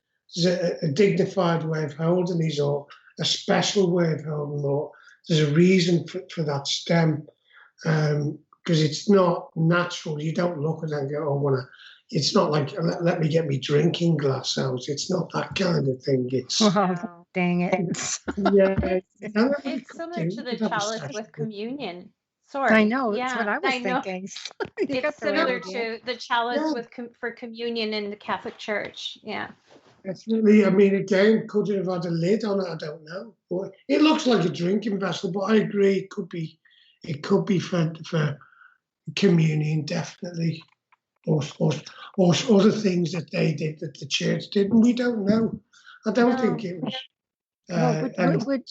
dignified way of holding these, or a special way of holding, or there's a reason for that stem, because it's not natural. You don't look at it and go, "Oh, it's not like let me get me drinking glass out." It's not that kind of thing. It's dang it. It's similar to the chalice with communion. Sorry. I know. That's what I was thinking. It's similar to the chalice for communion in the Catholic Church. Yeah. Definitely. I mean, again, could it have had a lid on it? I don't know. But it looks like a drinking vessel, but I agree it could be for communion, definitely. Or other things that they did that the church did, and we don't know. I don't think it was. Would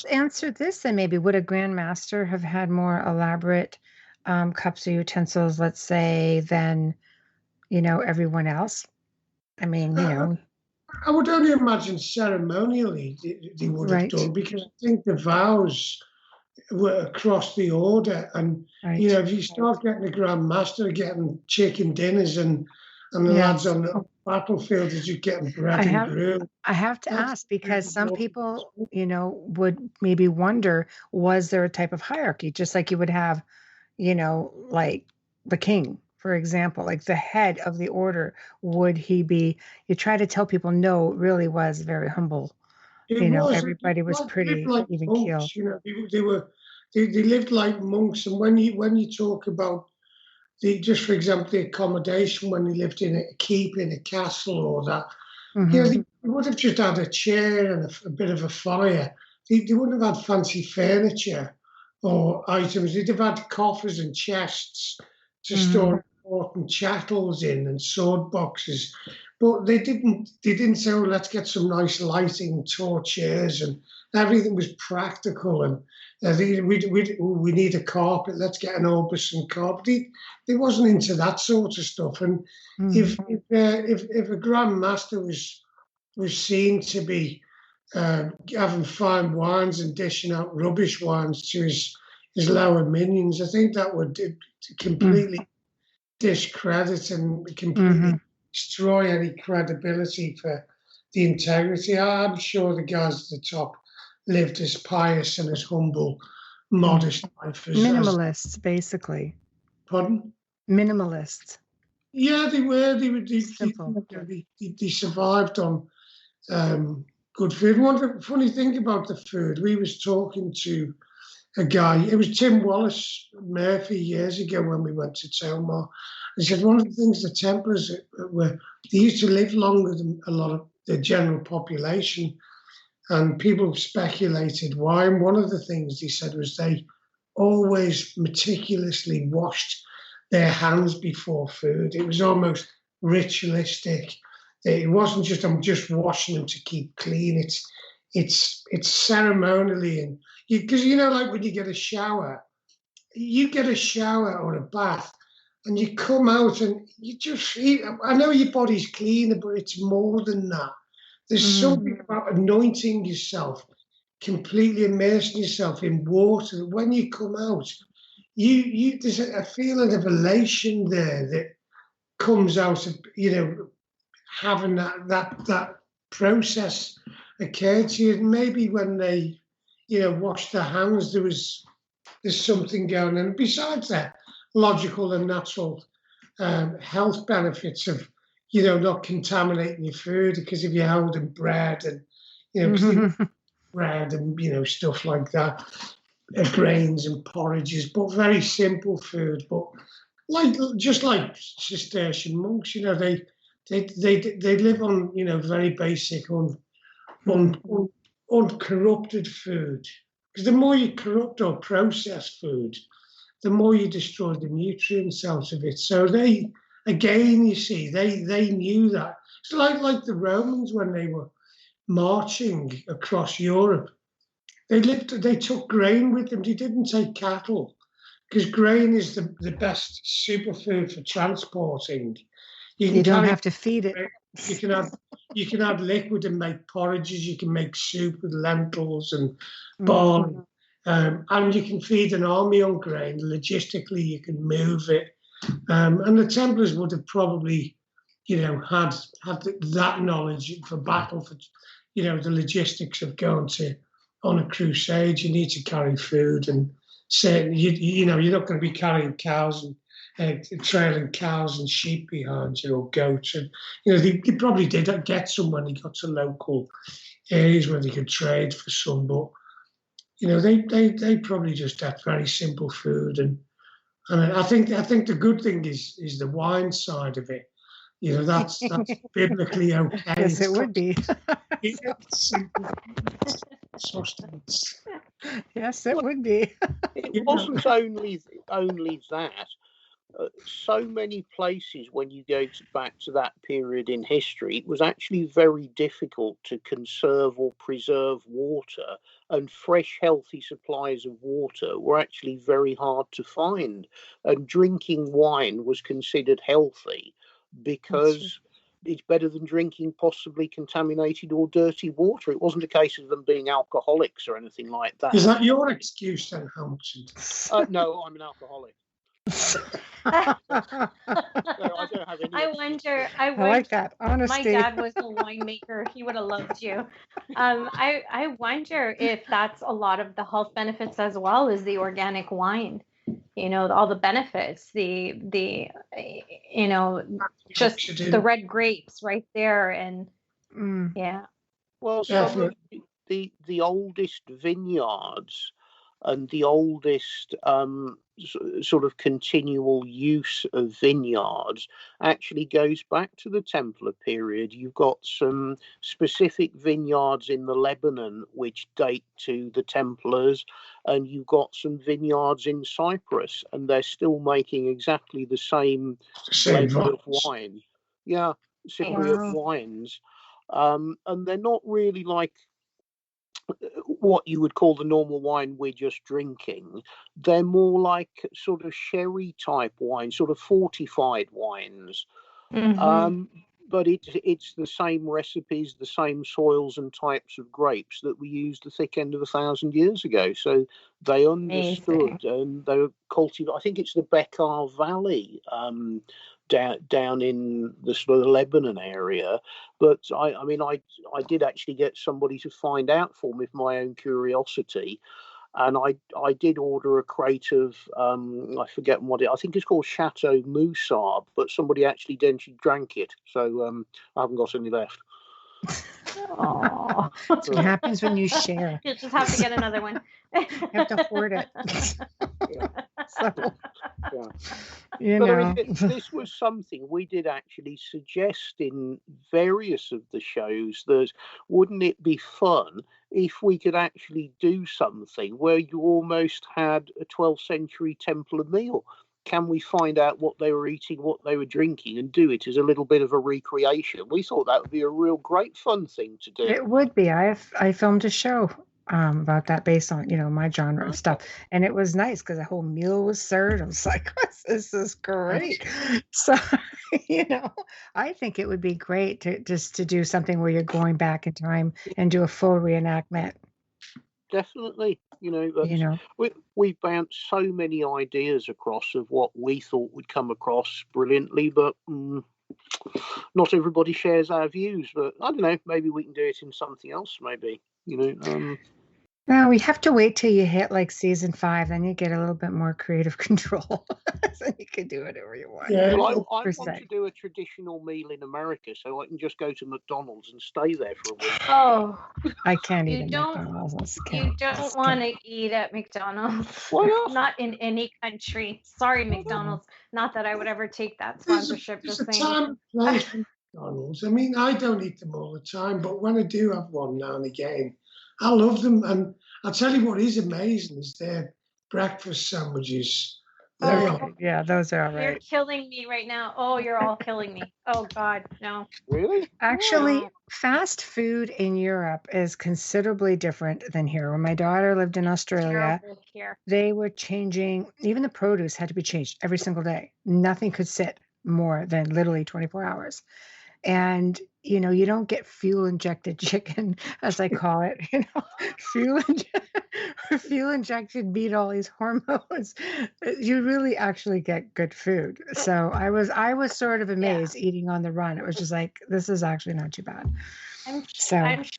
answer this then? Maybe would a Grand Master have had more elaborate cups or utensils, let's say, than everyone else? I mean, I would only imagine ceremonially they would have done, because I think the vows were across the order, and if you start getting a Grand Master getting chicken dinners and the lads on the battlefield is just getting bread and brew. I have to ask, because some people, would maybe wonder, was there a type of hierarchy, just like you would have, like the king, for example, like the head of the order? Would he be? You try to tell people, no, it really was very humble. Everybody was pretty even keel. They lived like monks, and when you talk about just for example, the accommodation when they lived in a keep in a castle or that, they would have just had a chair and a bit of a fire. They wouldn't have had fancy furniture or items. They'd have had coffers and chests to store important chattels in, and sword boxes. But they didn't say, "Oh, let's get some nice lighting, torches," and everything was practical. And we need a carpet. Let's get an Orbison carpet. They wasn't into that sort of stuff. And if a Grand Master was seen to be having fine wines and dishing out rubbish wines to his lower minions, I think that would completely discredit and completely destroy any credibility for the integrity. I'm sure the guys at the top lived as pious and as humble, modest life as minimalists, basically. Pardon? Minimalists. Yeah, they were. They survived on good food. One funny thing about the food, we was talking to a guy, it was Tim Wallace Murphy years ago when we went to Tomar. He said one of the things the Templars were, they used to live longer than a lot of the general population, and people speculated why. And one of the things he said was they always meticulously washed their hands before food. It was almost ritualistic. It wasn't just, I'm just washing them to keep clean. It's ceremonially, and because like when you get a shower or a bath, and you come out and you just I know your body's clean, but it's more than that. There's something about anointing yourself, completely immersing yourself in water. When you come out, you there's a feeling of elation there that comes out of, having that process occur to you. And maybe when they, washed their hands, there's something going on. Besides that, logical and natural health benefits of, not contaminating your food, because if you're holding bread and, bread and, stuff like that, grains and porridges, but very simple food. But just like Cistercian monks, they live on, very basic, uncorrupted food. Because the more you corrupt or process food, the more you destroy the nutrients out of it. So they, again, you see, they knew that. It's like the Romans when they were marching across Europe. They took grain with them. They didn't take cattle, because grain is the best superfood for transporting. You don't have to feed it. You can add liquid and make porridges. You can make soup with lentils and barley, and you can feed an army on grain. Logistically, you can move it, and the Templars would have probably, had that knowledge for battle, for, the logistics of going on a crusade. You need to carry food, and certainly, you're not going to be carrying cows and trailing cows and sheep behind you, or goats. And they probably did get some when they got to local areas where they could trade for some, but they probably just had very simple food. And I think the good thing is the wine side of it. That's biblically okay. Yes, it would be. Simple sustenance. Yes, it would be. It wasn't only that. So many places, when you go back to that period in history, it was actually very difficult to conserve or preserve water, and fresh, healthy supplies of water were actually very hard to find. And drinking wine was considered healthy because it's better than drinking possibly contaminated or dirty water. It wasn't a case of them being alcoholics or anything like that. Is that your excuse then, Hampton? No, I'm an alcoholic. I don't have any. I wonder. I like that honesty. My dad was a winemaker. He would have loved you. I wonder if that's a lot of the health benefits as well as the organic wine. All the benefits, the just the red grapes right there, and yeah. Well, some of the oldest vineyards and the oldest sort of continual use of vineyards actually goes back to the Templar period. You've got some specific vineyards in the Lebanon which date to the Templars, and you've got some vineyards in Cyprus, and they're still making exactly the same blend of wine. Yeah, Cypriot wines. And they're not really like what you would call the normal wine we're just drinking. They're more like sort of sherry type wine, sort of fortified wines. But it's the same recipes, the same soils and types of grapes that we used the thick end of 1,000 years ago. So they understood. And they were cultivated. I think it's the Bekaa Valley, down in the sort of Lebanon area. But I did actually get somebody to find out for me, with my own curiosity, and I did order a crate of I forget what I think it's called Chateau Moussard, but somebody actually drank it, so I haven't got any left. Oh, that's what happens when you share. You just have to get another one. You have to hoard it. This was something we did actually suggest in various of the shows, that wouldn't it be fun if we could actually do something where you almost had a 12th century Templar meal? Can we find out what they were eating, what they were drinking, and do it as a little bit of a recreation? We thought that would be a real great fun thing to do. It would be. I filmed a show about that based on, my genre of stuff. And it was nice because the whole meal was served. I was like, this is great. So, I think it would be great to do something where you're going back in time and do a full reenactment. Definitely. We've bounced so many ideas across of what we thought would come across brilliantly, but not everybody shares our views. But I don't know, maybe we can do it in something else, maybe. No, we have to wait till you hit like season 5, then you get a little bit more creative control. So you can do whatever you want. Yeah, well, I want to do a traditional meal in America, so I can just go to McDonald's and stay there for a week. Oh, I can't eat at McDonald's. You don't want to eat at McDonald's. Why not? Not in any country. Sorry, McDonald's. Not that I would ever take that sponsorship. There's a time and place for McDonald's. I mean, I don't eat them all the time, but when I do have one now and again, I love them. And I'll tell you what is amazing is their breakfast sandwiches. Yeah, those are all right. You're killing me right now. Oh, you're all killing me. Oh, God, no. Really? Actually, fast food in Europe is considerably different than here. When my daughter lived in Australia, they were changing, even the produce had to be changed every single day. Nothing could sit more than literally 24 hours. And, you don't get fuel injected chicken, as I call it, fuel injected meat, all these hormones. You really actually get good food. So I was sort of amazed eating on the run. It was just like, this is actually not too bad. I'm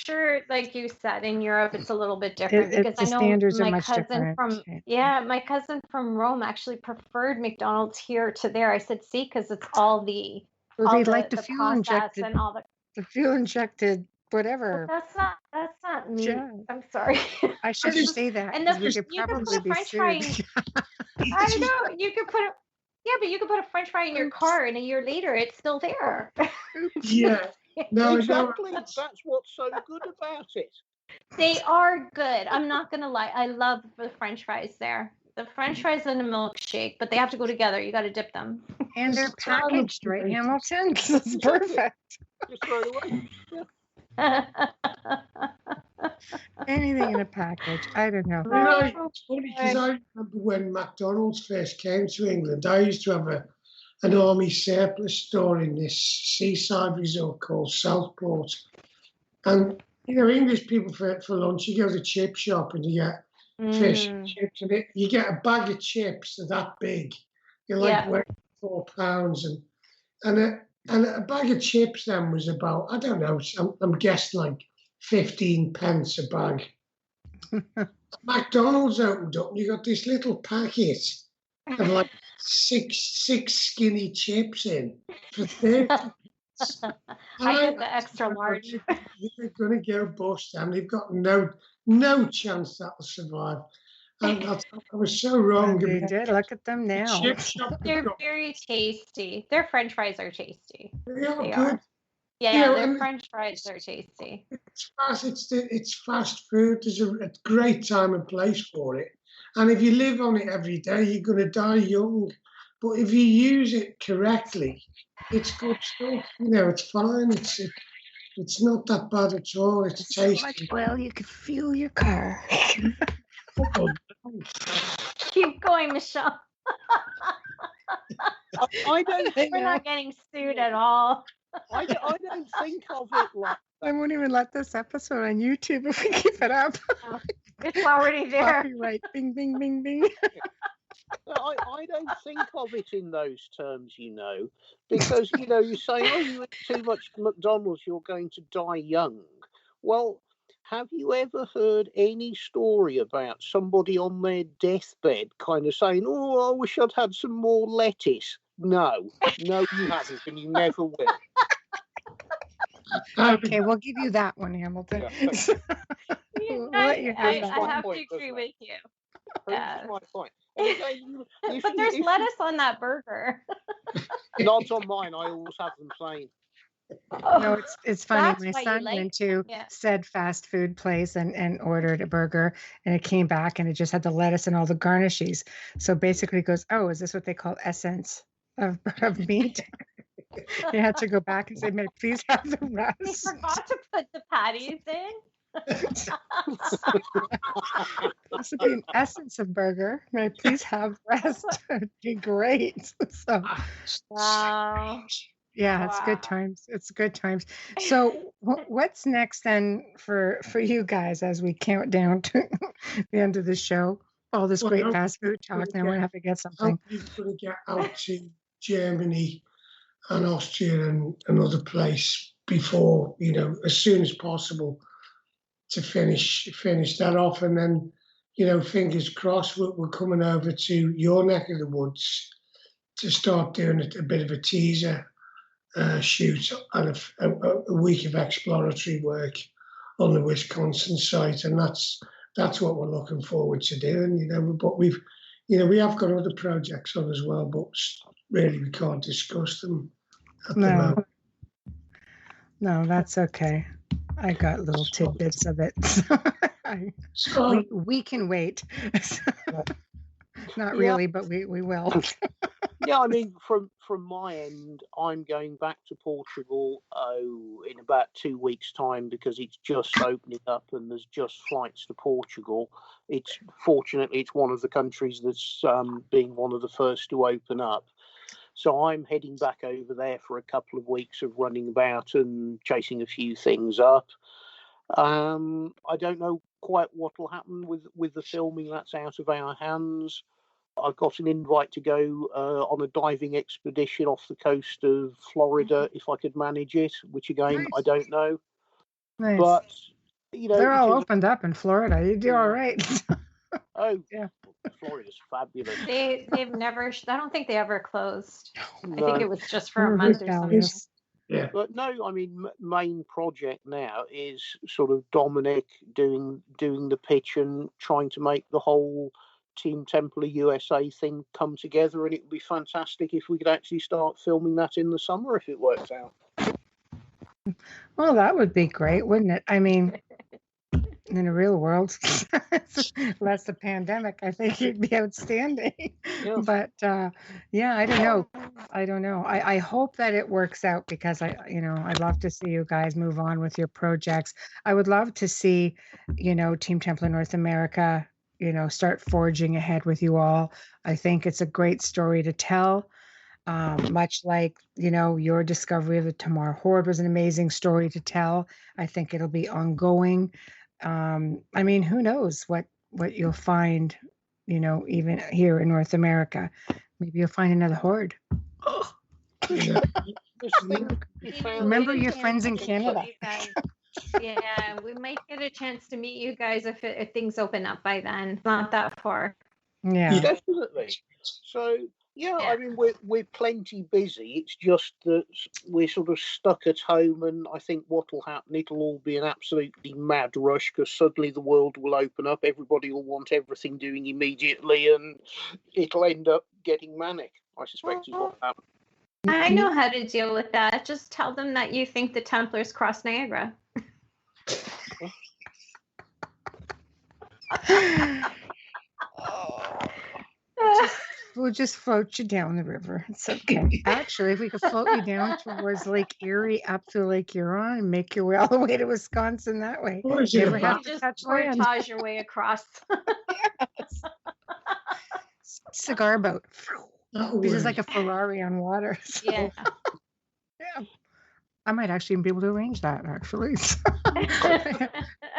sure, like you said, in Europe it's a little bit different because I know standards my are much cousin different. my cousin from Rome actually preferred McDonald's here to there. I said, see, because it's all the the fuel injected and all the fuel injected whatever. Well, that's not me. Yeah. I'm sorry. I shouldn't say that. And we could probably be sued. I know you could put but you could put a French fry in your car, and a year later it's still there. Yeah. No, exactly. That's what's so good about it. They are good. I'm not gonna lie. I love the French fries there. The French fries and a milkshake, but they have to go together. You got to dip them. And they're packaged, right, Hamilton? It's perfect. Just throw it away. Anything in a package. I don't know. It's funny because I remember when McDonald's first came to England, I used to have an army surplus store in this seaside resort called Southport. And, English people for lunch, you go to the chip shop and you get fish and chips, and you get a bag of chips that big. You're like weighing 4 pounds, and a bag of chips then was about, I don't know, I'm guessing like 15 pence a bag. McDonald's opened up and you got this little packet of like six skinny chips in for 30 pence. I get the extra large. They're going to go bust, and they've got no chance that'll survive. And I was so wrong. They did. Look at them now. They're very tasty. Their French fries are tasty. They are. Yeah, their French fries are tasty. It's fast food. There's a great time and place for it. And if you live on it every day, you're going to die young. But if you use it correctly, it's good stuff. It's fine. It's not that bad at all. It's tasty. Well, you could fuel your car. Keep going, Michelle. I don't think we're not getting sued at all. I don't think of it like. I won't even let this episode on YouTube if we keep it up. It's already there. Copyright. Bing, bing, bing, bing. I don't think of it in those terms, because, you say, oh, you eat too much McDonald's, you're going to die young. Well, have you ever heard any story about somebody on their deathbed kind of saying, oh, I wish I'd had some more lettuce? No, you haven't, and you never will. Okay, we'll give you that one, Hamilton. I have to agree with you. My point. But there's lettuce on that burger. Not on mine. I always have them plain. No, it's funny. My son went to said fast food place and ordered a burger, and it came back and it just had the lettuce and all the garnishes. So basically, he goes, "Oh, is this what they call essence of meat?" He had to go back and say, "May I please have the rest?" He forgot to put the patties in. This would be an essence of burger. May I please have rest? It'd be great. So, Wow. yeah, it's good times. It's good times. So, what's next then for you guys as we count down to the end of the show? All this great fast food talk. Now we're gonna have to get something. You've got to get out to Germany and Austria and another place before, as soon as possible to finish that off. And then, fingers crossed, we're coming over to your neck of the woods to start doing a bit of a teaser shoot and a week of exploratory work on the Wisconsin site. And that's what we're looking forward to doing, but we have got other projects on as well, but really we can't discuss them at the moment. No, that's okay. I got little tidbits of it. We can wait. Not really, but we will. Yeah, I mean, from my end, I'm going back to Portugal in about 2 weeks' time because it's just opening up and there's just flights to Portugal. Fortunately, it's one of the countries that's being one of the first to open up. So I'm heading back over there for a couple of weeks of running about and chasing a few things up. I don't know quite what will happen with the filming. That's out of our hands. I've got an invite to go on a diving expedition off the coast of Florida if I could manage it, which again, nice. I don't know. Nice. But, they're all opened up in Florida. You do all right. Oh, yeah. Florida's fabulous. They've never, I don't think they ever closed. No. I think it was just for a month or something. Yeah. But no, I mean, main project now is sort of Dominic doing the pitch and trying to make the whole Team Templar USA thing come together, and it would be fantastic if we could actually start filming that in the summer if it works out. Well, that would be great, wouldn't it? I mean, in the real world, less the pandemic, I think it'd be outstanding. Yeah. But yeah, I don't know. I hope that it works out because I'd love to see you guys move on with your projects. I would love to see, Team Templar North America, start forging ahead with you all. I think it's a great story to tell. Much like, your discovery of the Tomar Hoard was an amazing story to tell. I think it'll be ongoing. I mean, who knows what you'll find, even here in North America. Maybe you'll find another hoard. Oh. Yeah. Remember your friends in Canada. Yeah, we might get a chance to meet you guys if things open up by then. It's not that far. Yeah, definitely. So yeah, I mean we're plenty busy. It's just that we're sort of stuck at home, and I think what'll happen, it'll all be an absolutely mad rush because suddenly the world will open up. Everybody will want everything doing immediately, and it'll end up getting manic. I suspect is what happened. I know how to deal with that. Just tell them that you think the Templars crossed Niagara. We'll just float you down the river. It's okay. Actually, if we could float you down towards Lake Erie up to Lake Huron and make your way all the way to Wisconsin that way. You never have to touch land. Portage your way across. Yes. Cigar boat. This is like a Ferrari on water. So. Yeah. Yeah. I might actually be able to arrange that, actually.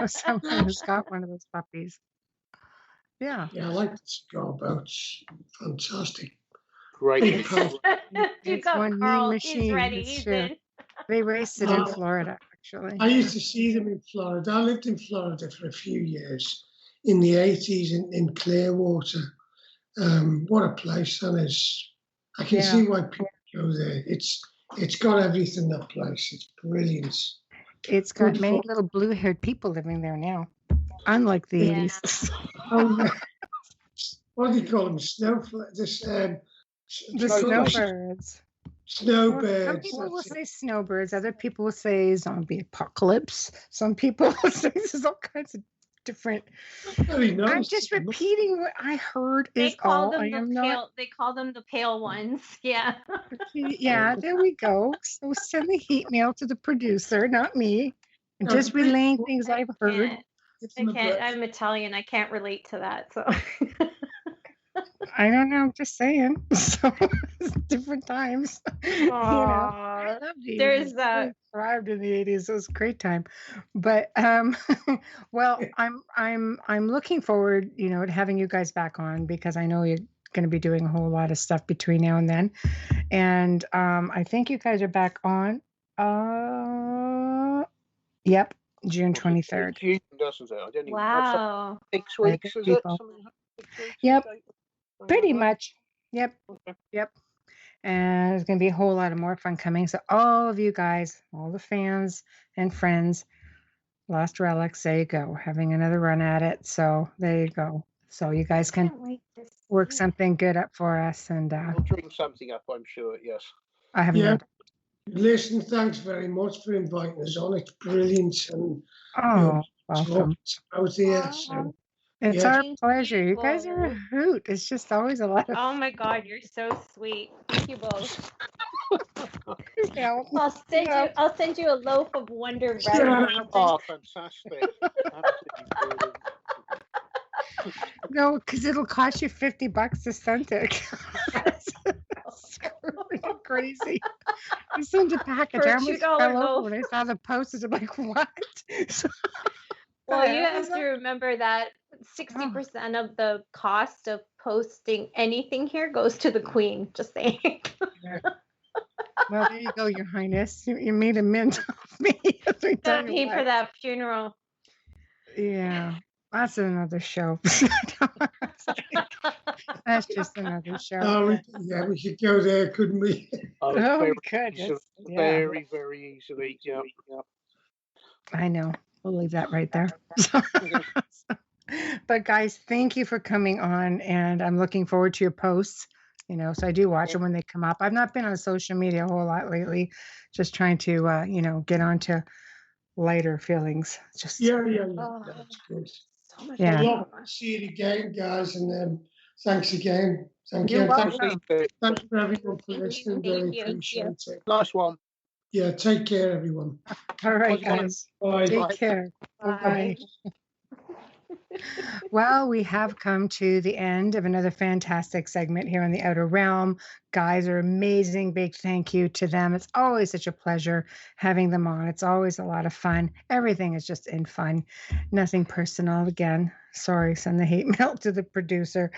Someone who's got one of those puppies. Yeah. Yeah, I like the cigar boats. Fantastic. Great. You got one Carl. He's ready. He's in. They raced it in Florida, actually. I used to see them in Florida. I lived in Florida for a few years in the 80s in Clearwater. What a place that is. I can see why people go there. It's got everything, that place. It's brilliant. It's got many little blue-haired people living there now, unlike the 80s. Oh, what do you call them? Snowbirds. The snowbirds. Snowbirds. Some people will say snowbirds. Other people will say zombie apocalypse. Some people will say there's all kinds of different. I'm just repeating what I heard. They call them the pale ones. Yeah. Yeah, there we go. So send the heat mail to the producer, not me. Just relaying things I've heard. I'm Italian. I can't relate to that. So I don't know. I'm just saying. So it's different times. I loved the there's 80s. I thrived in the 80s. It was a great time. But well, I'm looking forward, to having you guys back on, because I know you're going to be doing a whole lot of stuff between now and then. And I think you guys are back on. Yep, June 23rd. June, doesn't it? I don't even. Wow. 6 weeks, is it? Something like 6 weeks, yep, pretty like much. Yep, okay. Yep. And there's going to be a whole lot of more fun coming. So all of you guys, all the fans and friends, Lost Relics, there you go, having another run at it. So there you go. So you guys can work something good up for us, and we'll dream something up, I'm sure. Yes. I have no doubt. Listen, thanks very much for inviting us on. It's brilliant, and welcome out here. So it's our pleasure. You guys are a hoot. It's just always a lot of Oh my God, you're so sweet. Thank you both. I'll send you a loaf of Wonder Bread. Oh, fantastic. Absolutely brilliant. No, because it'll cost you $50 to send it. It's crazy. I sent a package. I almost fell over when I saw the postage. I'm like, what? Well, you have to remember that 60% of the cost of posting anything here goes to the Queen. Just saying. Well, there you go, Your Highness. You made a mint of me. Gotta pay for that funeral. Yeah. That's another show. That's just another show. We could go there, couldn't we? We could. Very, very easily. Yeah. I know. We'll leave that right there. But guys, thank you for coming on, and I'm looking forward to your posts. So I do watch them when they come up. I've not been on social media a whole lot lately, just trying to, get onto lighter feelings. Just That's good. So much fun. See you again, guys, and thanks again. Thank you. Thanks for everyone for listening. Really appreciate it. Nice one. Yeah, take care, everyone. All right, guys. Bye. Take care. Bye. Well, we have come to the end of another fantastic segment here on the Outer Realm. Guys are amazing. Big thank you to them. It's always such a pleasure having them on. It's always a lot of fun. Everything is just in fun. Nothing personal. Again, sorry, send the hate mail to the producer.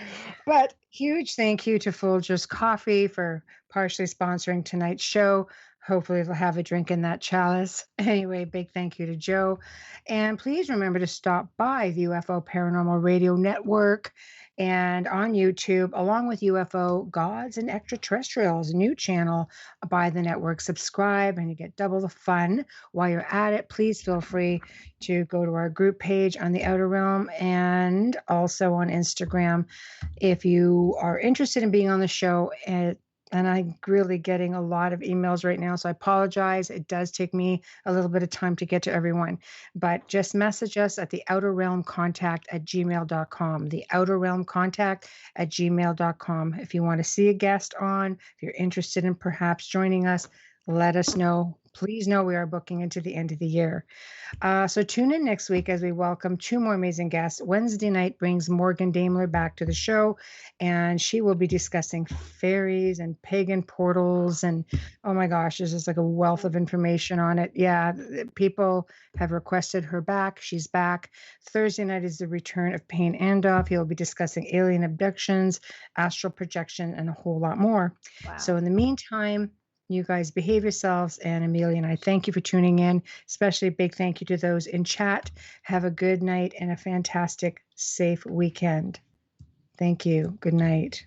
But huge thank you to Folgers Coffee for partially sponsoring tonight's show. Hopefully they'll have a drink in that chalice. Anyway, big thank you to Joe. And please remember to stop by the UFO Paranormal Radio Network and on YouTube, along with UFO Gods and Extraterrestrials, a new channel by the network. Subscribe and you get double the fun. While you're at it, please feel free to go to our group page on the Outer Realm and also on Instagram. If you are interested in being on the show, and I'm really getting a lot of emails right now, so I apologize. It does take me a little bit of time to get to everyone, but just message us at the outerrealmcontact@gmail.com, the outerrealmcontact@gmail.com. If you want to see a guest on, if you're interested in perhaps joining us, let us know. Please know we are booking into the end of the year. So tune in next week as we welcome two more amazing guests. Wednesday night brings Morgan Daimler back to the show, and she will be discussing fairies and pagan portals. And oh my gosh, there's just like a wealth of information on it. Yeah, people have requested her back. She's back. Thursday night is the return of Payne Andoff. He'll be discussing alien abductions, astral projection, and a whole lot more. Wow. So in the meantime, you guys behave yourselves, and Amelia and I thank you for tuning in. Especially a big thank you to those in chat. Have a good night and a fantastic, safe weekend. Thank you. Good night.